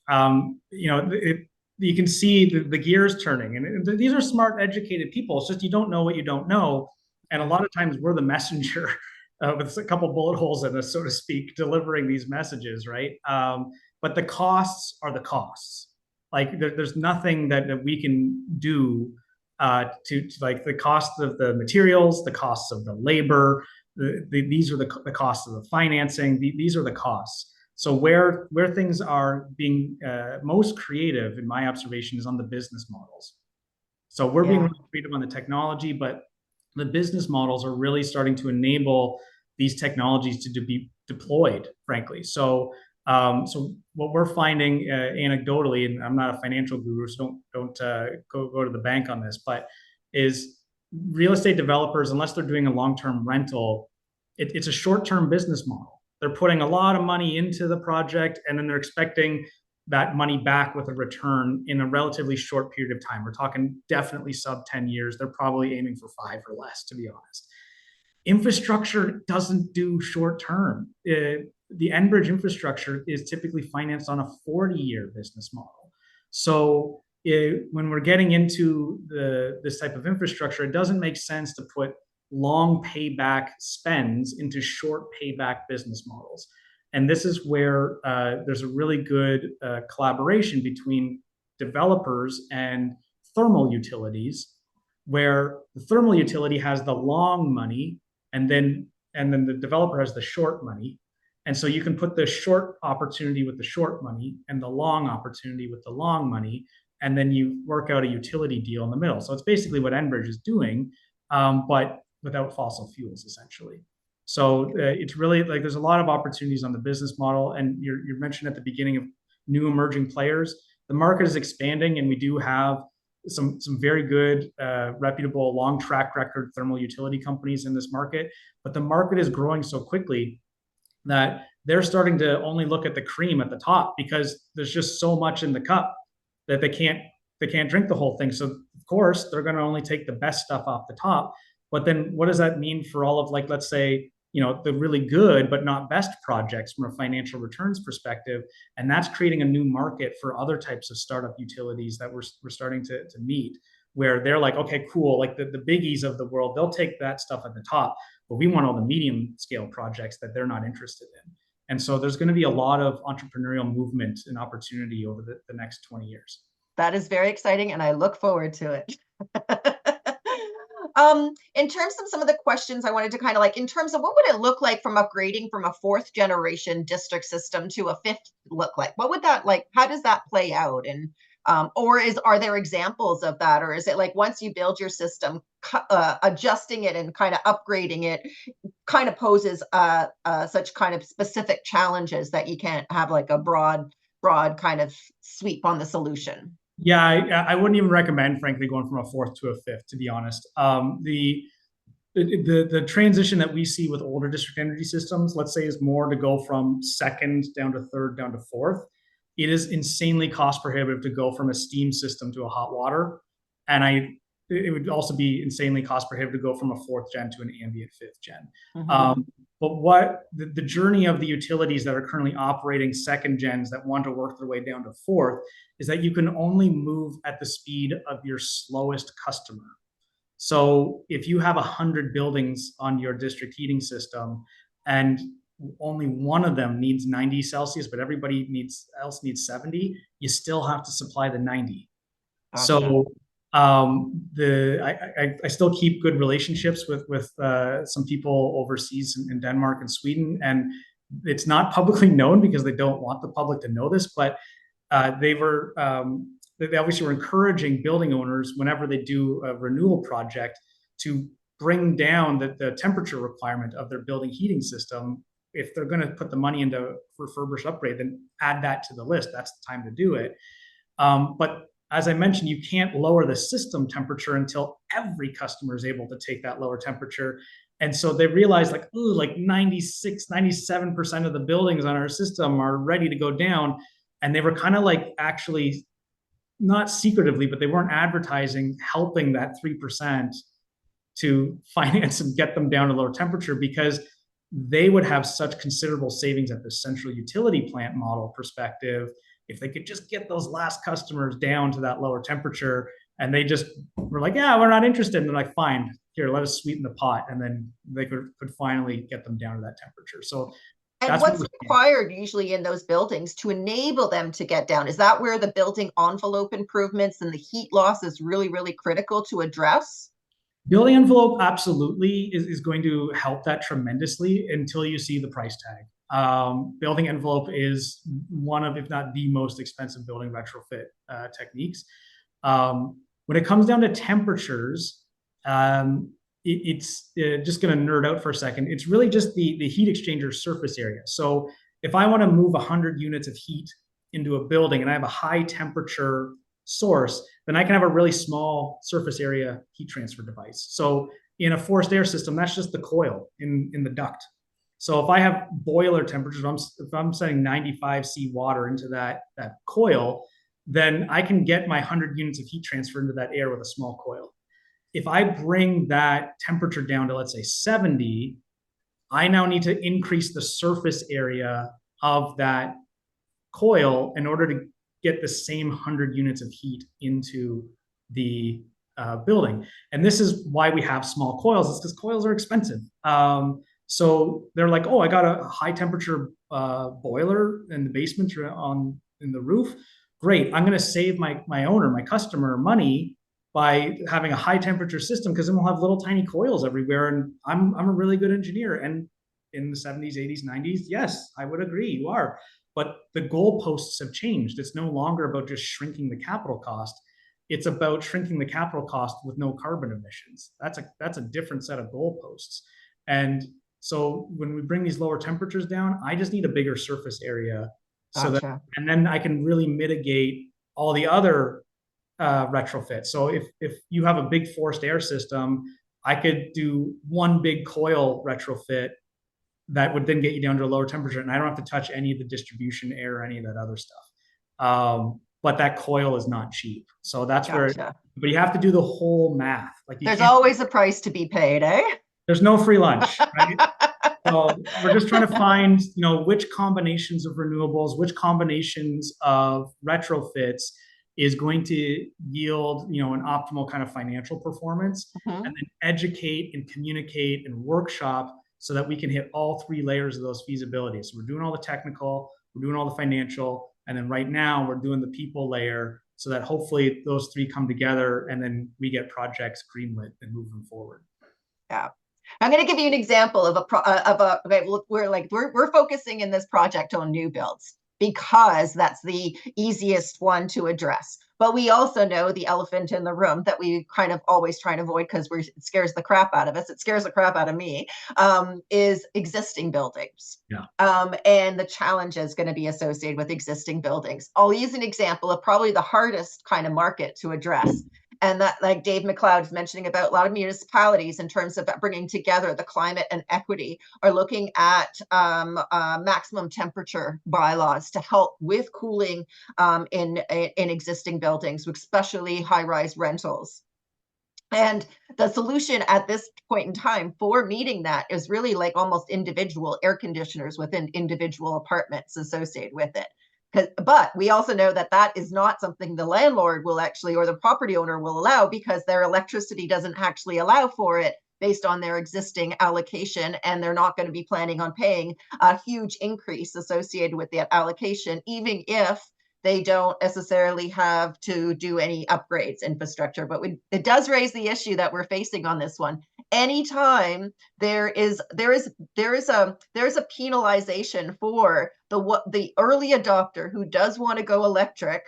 you can see the gears turning, and these are smart, educated people. It's just you don't know what you don't know. And a lot of times we're the messenger with a couple bullet holes in us, so to speak, delivering these messages, right? But the costs are the costs. Like there's nothing that we can do to like the cost of the materials, the costs of the labor. These are the costs of the financing. These are the costs. So where things are being most creative, in my observation, is on the business models. So we're being really creative on the technology, but the business models are really starting to enable these technologies to be deployed, frankly. So what we're finding anecdotally, and I'm not a financial guru, so don't go to the bank on this, but is real estate developers, unless they're doing a long-term rental, it's a short-term business model. They're putting a lot of money into the project, and then they're expecting that money back with a return in a relatively short period of time. We're talking definitely sub 10 years. They're probably aiming for 5 or less, to be honest. Infrastructure doesn't do short term. The Enbridge infrastructure is typically financed on a 40-year business model. So when we're getting into this type of infrastructure, it doesn't make sense to put long payback spends into short payback business models. And this is where there's a really good collaboration between developers and thermal utilities, where the thermal utility has the long money, and then the developer has the short money. And so you can put the short opportunity with the short money and the long opportunity with the long money, and then you work out a utility deal in the middle. So it's basically what Enbridge is doing, but without fossil fuels, essentially. So it's really like there's a lot of opportunities on the business model. And you mentioned at the beginning of new emerging players. The market is expanding, and we do have some very good, reputable, long track record thermal utility companies in this market. But the market is growing so quickly that they're starting to only look at the cream at the top, because there's just so much in the cup that they can't drink the whole thing. So of course they're going to only take the best stuff off the top. But then what does that mean for all of, like, let's say, the really good but not best projects from a financial returns perspective? And that's creating a new market for other types of startup utilities that we're starting to meet, where they're like, okay, cool, like the biggies of the world, they'll take that stuff at the top, but we want all the medium scale projects that they're not interested in. And so there's going to be a lot of entrepreneurial movement and opportunity over the next 20 years. That is very exciting, and I look forward to it. In terms of some of the questions I wanted to kind of like, in terms of what would it look like from upgrading from a fourth generation district system to a fifth look like? What would that like? How does that play out? And are there examples of that, or is it like once you build your system, adjusting it and kind of upgrading it kind of poses such kind of specific challenges that you can't have like a broad kind of sweep on the solution? Yeah, I wouldn't even recommend, frankly, going from a fourth to a fifth, to be honest. The transition that we see with older district energy systems, let's say, is more to go from second down to third down to fourth. It is insanely cost prohibitive to go from a steam system to a hot water. And it would also be insanely cost prohibitive to go from a fourth gen to an ambient fifth gen. Mm-hmm. But what the journey of the utilities that are currently operating second gens that want to work their way down to fourth is that you can only move at the speed of your slowest customer. So if you have 100 buildings on your district heating system and only one of them needs 90 Celsius, but everybody else needs 70, you still have to supply the 90. Gotcha. So I still keep good relationships with some people overseas in Denmark and Sweden, and it's not publicly known because they don't want the public to know this, but they obviously were encouraging building owners, whenever they do a renewal project, to bring down the temperature requirement of their building heating system. If they're going to put the money into refurbished upgrade, then add that to the list. That's the time to do it. But as I mentioned, you can't lower the system temperature until every customer is able to take that lower temperature. And so they realized, like, ooh, like 96, 97% of the buildings on our system are ready to go down. And they were kind of like, actually, not secretively, but they weren't advertising, helping that 3% to finance and get them down to lower temperature, because they would have such considerable savings at the central utility plant model perspective if they could just get those last customers down to that lower temperature. And they just were like, yeah, we're not interested. And they're like, fine, here, let us sweeten the pot. And then they could finally get them down to that temperature. So and what's required usually in those buildings to enable them to get down? Is that where the building envelope improvements and the heat loss is really, really critical to address? Building envelope absolutely is going to help that tremendously until you see the price tag. Building envelope is one of, if not the most expensive building retrofit techniques. When it comes down to temperatures, it's just going to nerd out for a second. It's really just the heat exchanger surface area. So if I want to move 100 units of heat into a building and I have a high temperature source, then I can have a really small surface area heat transfer device. So in a forced air system, that's just the coil in the duct. So if I have boiler temperatures, if I'm setting 95 C water into that coil, then I can get my 100 units of heat transfer into that air with a small coil. If I bring that temperature down to, let's say, 70, I now need to increase the surface area of that coil in order to get the same 100 units of heat into the building. And this is why we have small coils, is because coils are expensive. So they're like, oh, I got a high temperature boiler in the basement in the roof. Great, I'm going to save my owner, my customer, money by having a high temperature system, because then we'll have little tiny coils everywhere. And I'm a really good engineer. And in the 70s, 80s, 90s, yes, I would agree, you are. But the goalposts have changed. It's no longer about just shrinking the capital cost. It's about shrinking the capital cost with no carbon emissions. That's a different set of goalposts. And so when we bring these lower temperatures down, I just need a bigger surface area, so that, Gotcha. and then I can really mitigate all the other retrofits. So if you have a big forced air system, I could do one big coil retrofit that would then get you down to a lower temperature, and I don't have to touch any of the distribution air or any of that other stuff. But that coil is not cheap. So that's where, Gotcha. but you have to do the whole math. Like you There's can't, always a price to be paid, eh? there's no free lunch, right? So we're just trying to find, which combinations of renewables, which combinations of retrofits is going to yield, an optimal kind of financial performance, Mhm. and then educate and communicate and workshop so that we can hit all three layers of those feasibilities. So we're doing all the technical, we're doing all the financial, and then right now we're doing the people layer, so that hopefully those three come together and then we get projects greenlit and move them forward. Yeah. I'm going to give you an example of okay, look, we're focusing in this project on new builds because that's the easiest one to address. But we also know the elephant in the room that we kind of always try to avoid because it scares the crap out of us. It scares the crap out of me, is existing buildings. Yeah. And the challenges going to be associated with existing buildings. I'll use an example of probably the hardest kind of market to address. And that, like Dave McLeod is mentioning, about a lot of municipalities in terms of bringing together the climate and equity are looking at maximum temperature bylaws to help with cooling in existing buildings, especially high-rise rentals. And the solution at this point in time for meeting that is really like almost individual air conditioners within individual apartments associated with it. But we also know that that is not something the landlord will actually, or the property owner will allow, because their electricity doesn't actually allow for it based on their existing allocation, and they're not going to be planning on paying a huge increase associated with that allocation, even if they don't necessarily have to do any upgrades infrastructure. But it does raise the issue that we're facing on this one. Anytime there is a penalization for the early adopter who does want to go electric,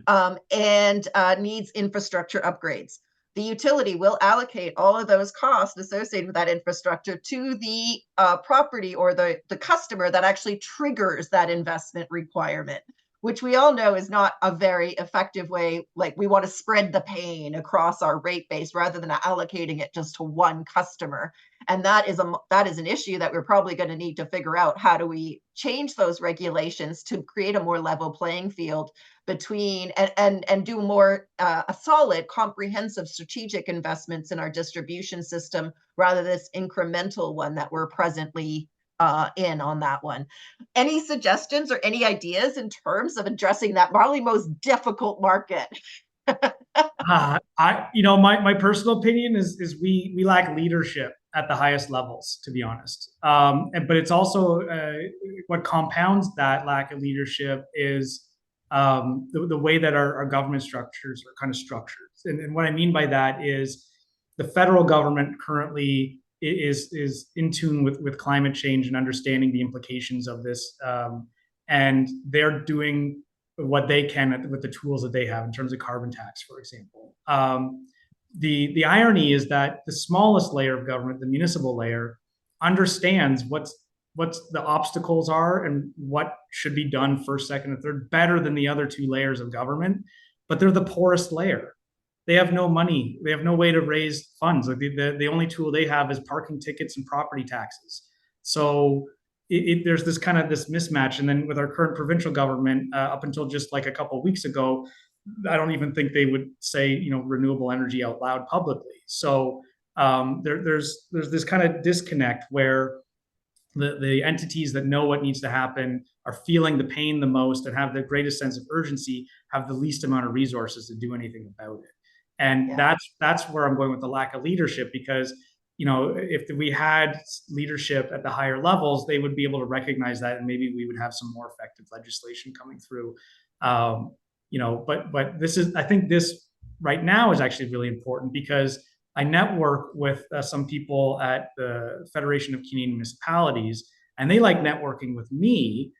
and needs infrastructure upgrades, the utility will allocate all of those costs associated with that infrastructure to the property or the customer that actually triggers that investment requirement, which we all know is not a very effective way. Like, we want to spread the pain across our rate base rather than allocating it just to one customer. And that is an issue that we're probably going to need to figure out. How do we change those regulations to create a more level playing field between and do more a solid, comprehensive, strategic investments in our distribution system rather than this incremental one that we're presently in on that one. Any suggestions or any ideas in terms of addressing that probably most difficult market? My personal opinion is we lack leadership at the highest levels, to be honest. But it's also what compounds that lack of leadership is the way that our government structures are kind of structured. And what I mean by that is the federal government currently is in tune with climate change and understanding the implications of this, and they're doing what they can with the tools that they have in terms of carbon tax, for example. The irony is that the smallest layer of government, the municipal layer, understands what the obstacles are and what should be done first, second, and third better than the other two layers of government, but they're the poorest layer. They have no money. They have no way to raise funds. Like the only tool they have is parking tickets and property taxes. So there's this mismatch. And then with our current provincial government, up until just like a couple of weeks ago, I don't even think they would say, renewable energy out loud publicly. So there's this kind of disconnect where the entities that know what needs to happen, are feeling the pain the most, and have the greatest sense of urgency, have the least amount of resources to do anything about it. And that's where I'm going with the lack of leadership, because if we had leadership at the higher levels, they would be able to recognize that, and maybe we would have some more effective legislation coming through. But I think this right now is actually really important, because I network with some people at the Federation of Canadian Municipalities, and they like networking with me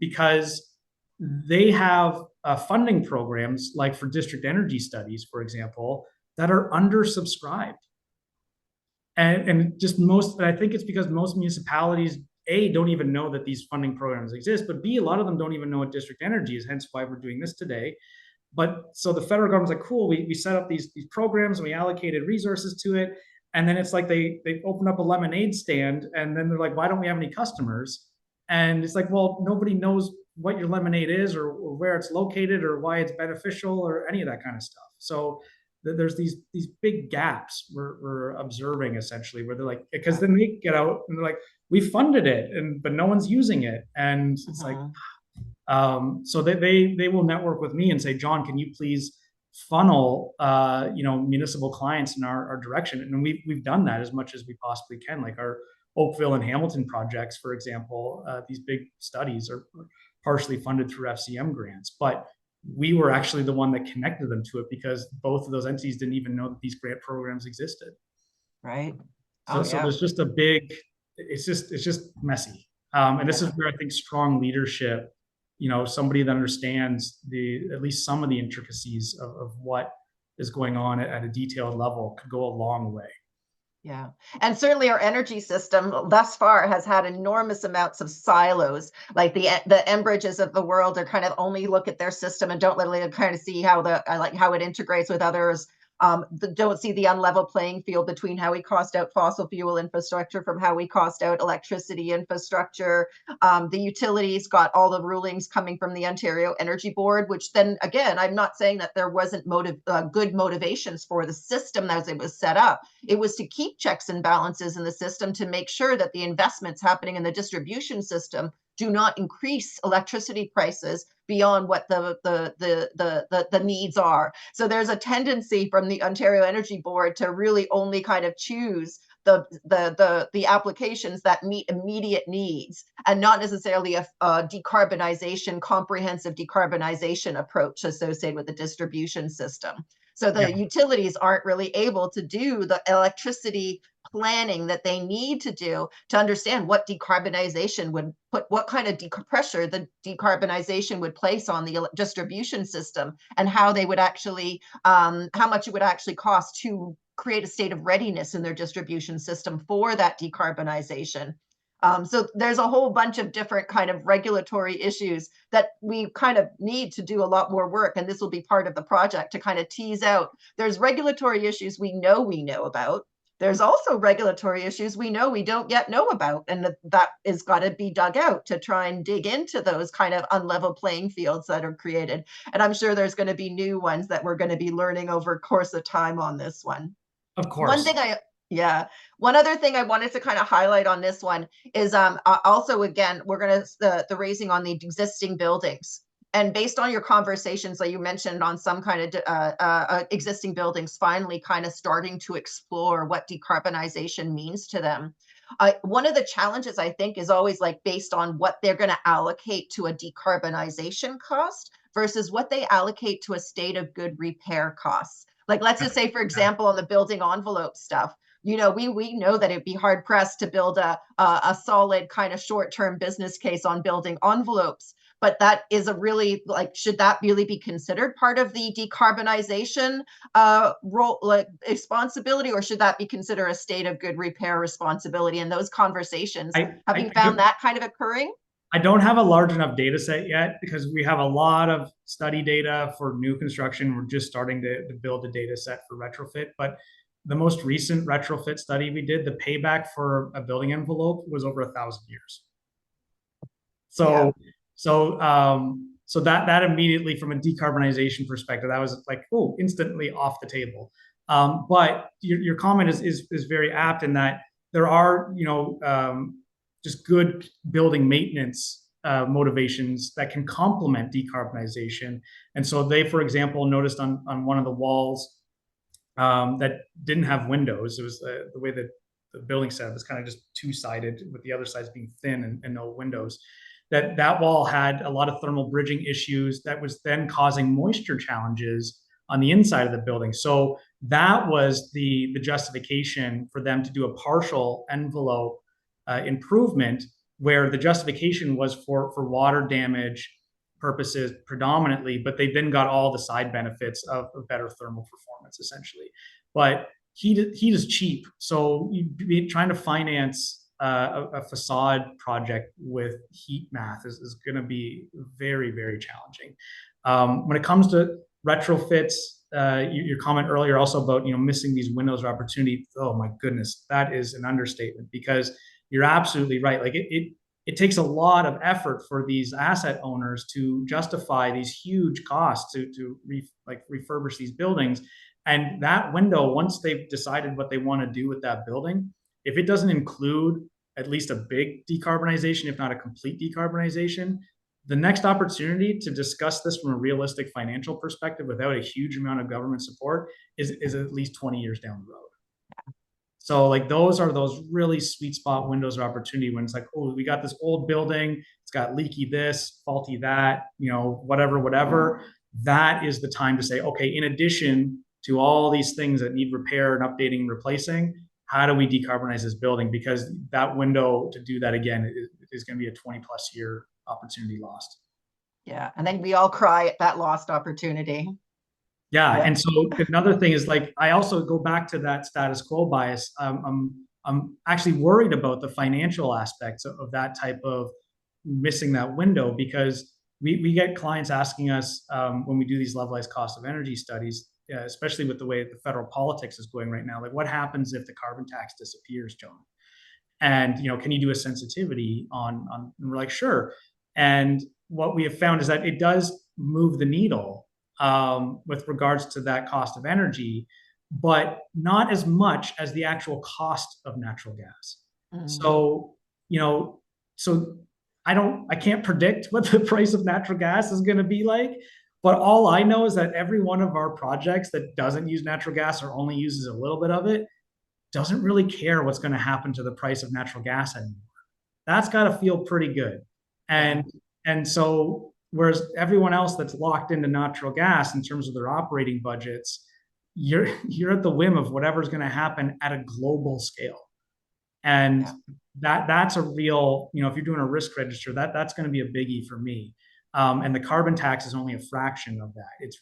because they have funding programs, like for district energy studies, for example, that are undersubscribed. And I think it's because most municipalities, A, don't even know that these funding programs exist, but B, a lot of them don't even know what district energy is, hence why we're doing this today. But so the federal government's like, cool, we set up these programs and we allocated resources to it. And then it's like they open up a lemonade stand, and then they're like, why don't we have any customers? And it's like, well, nobody knows what your lemonade is, or where it's located, or why it's beneficial, or any of that kind of stuff. So there's these big gaps we're observing, essentially, where they're like, because then they get out and they're like, we funded it, but no one's using it. And it's like, so they will network with me and say, John, can you please funnel municipal clients in our direction? And we've done that as much as we possibly can. Like our Oakville and Hamilton projects, for example, these big studies are partially funded through FCM grants, but we were actually the one that connected them to it, because both of those entities didn't even know that these grant programs existed. Right. So there's just it's just messy. And this is where I think strong leadership, somebody that understands at least some of the intricacies of what is going on at a detailed level, could go a long way. Yeah. And certainly our energy system thus far has had enormous amounts of silos. Like the Enbridges of the world are kind of only look at their system and don't literally kind of see how it integrates with others. Don't see the unlevel playing field between how we cost out fossil fuel infrastructure from how we cost out electricity infrastructure. The utilities got all the rulings coming from the Ontario Energy Board, which then again, I'm not saying that there wasn't good motivations for the system as it was set up. It was to keep checks and balances in the system, to make sure that the investments happening in the distribution system do not increase electricity prices beyond what the needs are. So there's a tendency from the Ontario Energy Board to really only kind of choose the applications that meet immediate needs, and not necessarily a comprehensive decarbonization approach associated with the distribution system. So the utilities aren't really able to do the electricity planning that they need to do to understand what decarbonization would put, what kind of pressure the decarbonization would place on the distribution system, and how they would actually, how much it would actually cost to create a state of readiness in their distribution system for that decarbonization. So there's a whole bunch of different kind of regulatory issues that we kind of need to do a lot more work. And this will be part of the project to kind of tease out. There's regulatory issues we know about. There's also regulatory issues we don't yet know about. And that is got to be dug out to try and dig into those kind of unlevel playing fields that are created. And I'm sure there's going to be new ones that we're going to be learning over course of time on this one. Of course. One other thing I wanted to kind of highlight on this one is also, again, we're going to the raising on the existing buildings. And based on your conversations that you mentioned on some kind of existing buildings finally kind of starting to explore what decarbonization means to them. One of the challenges, I think, is always like based on what they're going to allocate to a decarbonization cost versus what they allocate to a state of good repair costs. Like, let's just say, for example, on the building envelope stuff, we know that it'd be hard pressed to build a solid kind of short-term business case on building envelopes. But that is a really, like, should that really be considered part of the decarbonization role, like, responsibility, or should that be considered a state of good repair responsibility? In those conversations, have you found that kind of occurring? I don't have a large enough data set yet, because we have a lot of study data for new construction. We're just starting to build a data set for retrofit. But the most recent retrofit study we did, the payback for a building envelope was over 1,000 years. So that immediately, from a decarbonization perspective, that was like, oh, instantly off the table. But your comment is very apt in that there are, just good building maintenance motivations that can complement decarbonization. And so they, for example, noticed on one of the walls that didn't have windows. It was the way that the building set was kind of just two-sided, with the other sides being thin and no windows. That wall had a lot of thermal bridging issues that was then causing moisture challenges on the inside of the building. So that was the justification for them to do a partial envelope improvement, where the justification was for water damage purposes predominantly, but they then got all the side benefits of better thermal performance, essentially. But heat is cheap, so trying to finance a facade project with heat math is going to be very, very challenging. When it comes to retrofits, your comment earlier also about missing these windows of opportunity. Oh my goodness, that is an understatement, because you're absolutely right. Like it takes a lot of effort for these asset owners to justify these huge costs to refurbish these buildings. And that window, once they've decided what they want to do with that building, if it doesn't include at least a big decarbonization, if not a complete decarbonization, the next opportunity to discuss this from a realistic financial perspective without a huge amount of government support is at least 20 years down the road. So like those are those really sweet spot windows of opportunity when it's like, oh, we got this old building, it's got leaky this, faulty that, whatever. That is the time to say, okay, in addition to all these things that need repair and updating and replacing, how do we decarbonize this building? Because that window to do that again is going to be a 20+ year opportunity lost. Yeah, and then we all cry at that lost opportunity. Yeah. And so another thing is, like, I also go back to that status quo bias. I'm actually worried about the financial aspects of that type of missing that window, because we get clients asking us when we do these levelized cost of energy studies, especially with the way the federal politics is going right now, like, what happens if the carbon tax disappears, John? And can you do a sensitivity on? And we're like, sure. And what we have found is that it does move the needle with regards to that cost of energy, but not as much as the actual cost of natural gas. So, so I can't predict what the price of natural gas is going to be like, but all I know is that every one of our projects that doesn't use natural gas or only uses a little bit of it doesn't really care what's going to happen to the price of natural gas anymore. That's got to feel pretty good. And so, whereas everyone else that's locked into natural gas in terms of their operating budgets, you're at the whim of whatever's going to happen at a global scale. And that's a real, if you're doing a risk register, that's going to be a biggie for me. And the carbon tax is only a fraction of that. It's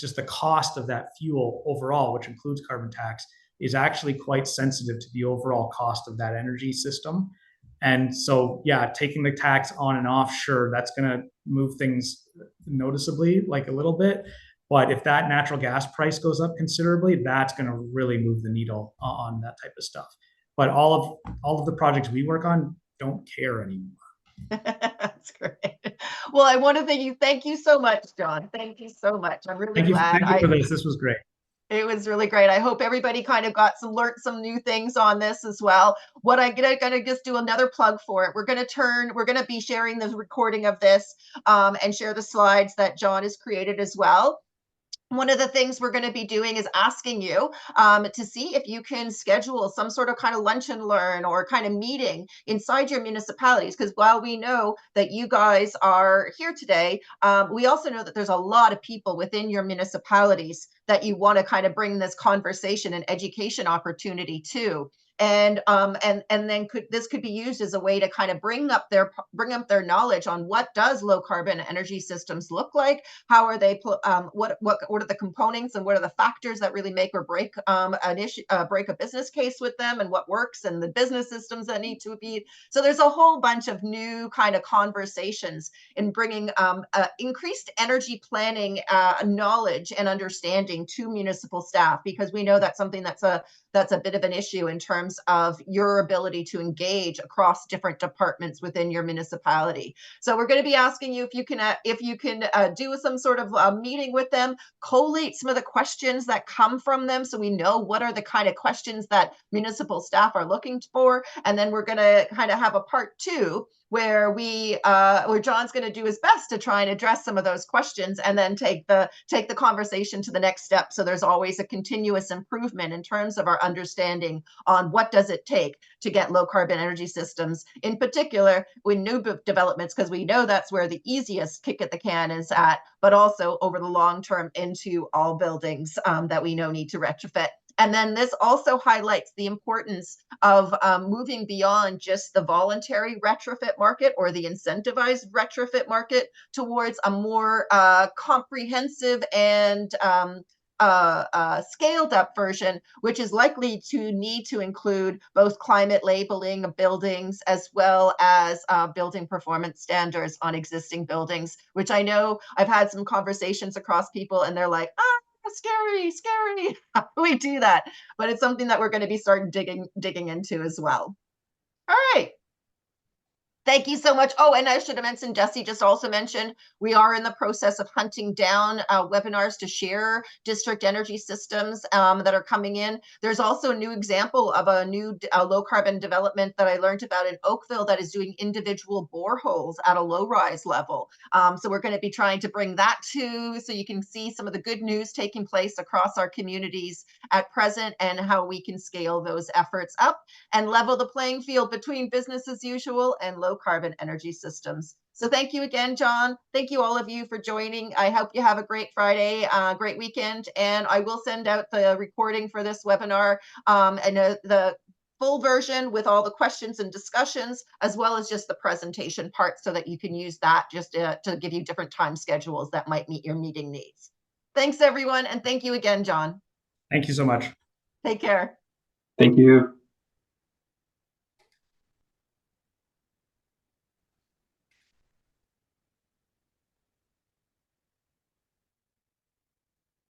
just the cost of that fuel overall, which includes carbon tax, is actually quite sensitive to the overall cost of that energy system. And so, yeah, taking the tax on and off, sure, that's going to move things noticeably, like a little bit. But if that natural gas price goes up considerably, that's going to really move the needle on that type of stuff. But all of the projects we work on don't care anymore. That's great. Well, I want to thank you so much, John. Thank you so much. I'm really glad. Thank you for this. This was great. It was really great. I hope everybody kind of learned some new things on this as well. What I'm gonna just do another plug for it. We're gonna be sharing the recording of this and share the slides that John has created as well. One of the things we're going to be doing is asking you to see if you can schedule some sort of kind of lunch and learn or kind of meeting inside your municipalities. Because while we know that you guys are here today, we also know that there's a lot of people within your municipalities that you want to kind of bring this conversation and education opportunity to. And then this could be used as a way to kind of bring up their knowledge on what does low carbon energy systems look like, how are they, what are the components and what are the factors that really make or break an issue, break a business case with them, and what works, and the business systems that need to be. So there's a whole bunch of new kind of conversations in bringing increased energy planning knowledge and understanding to municipal staff, because we know that's something that's a bit of an issue in terms terms of your ability to engage across different departments within your municipality. So we're going to be asking you if you can do some sort of meeting with them, collate some of the questions that come from them, so we know what are the kind of questions that municipal staff are looking for, and then we're going to kind of have a part 2 where where John's going to do his best to try and address some of those questions, and then take the conversation to the next step. So there's always a continuous improvement in terms of our understanding on what does it take to get low carbon energy systems, in particular with new developments, because we know that's where the easiest kick at the can is at, but also over the long term into all buildings that we know need to retrofit. And then this also highlights the importance of moving beyond just the voluntary retrofit market or the incentivized retrofit market towards a more comprehensive and scaled up version, which is likely to need to include both climate labeling of buildings as well as building performance standards on existing buildings, which I know I've had some conversations across people and they're like, scary, how do we do that? But it's something that we're going to be starting digging into as well. All right. Thank you so much. Oh, and I should have mentioned, Jesse just also mentioned, we are in the process of hunting down webinars to share district energy systems that are coming in. There's also a new example of a new low carbon development that I learned about in Oakville that is doing individual boreholes at a low rise level. So we're going to be trying to bring that too, so you can see some of the good news taking place across our communities at present and how we can scale those efforts up and level the playing field between business as usual and low carbon energy systems. So thank you again, John. Thank you all of you for joining. I hope you have a great Friday, great weekend, and I will send out the recording for this webinar and the full version with all the questions and discussions, as well as just the presentation part, so that you can use that just to give you different time schedules that might meet your meeting needs. Thanks, everyone, and thank you again, John. Thank you so much. Take care. Thank you.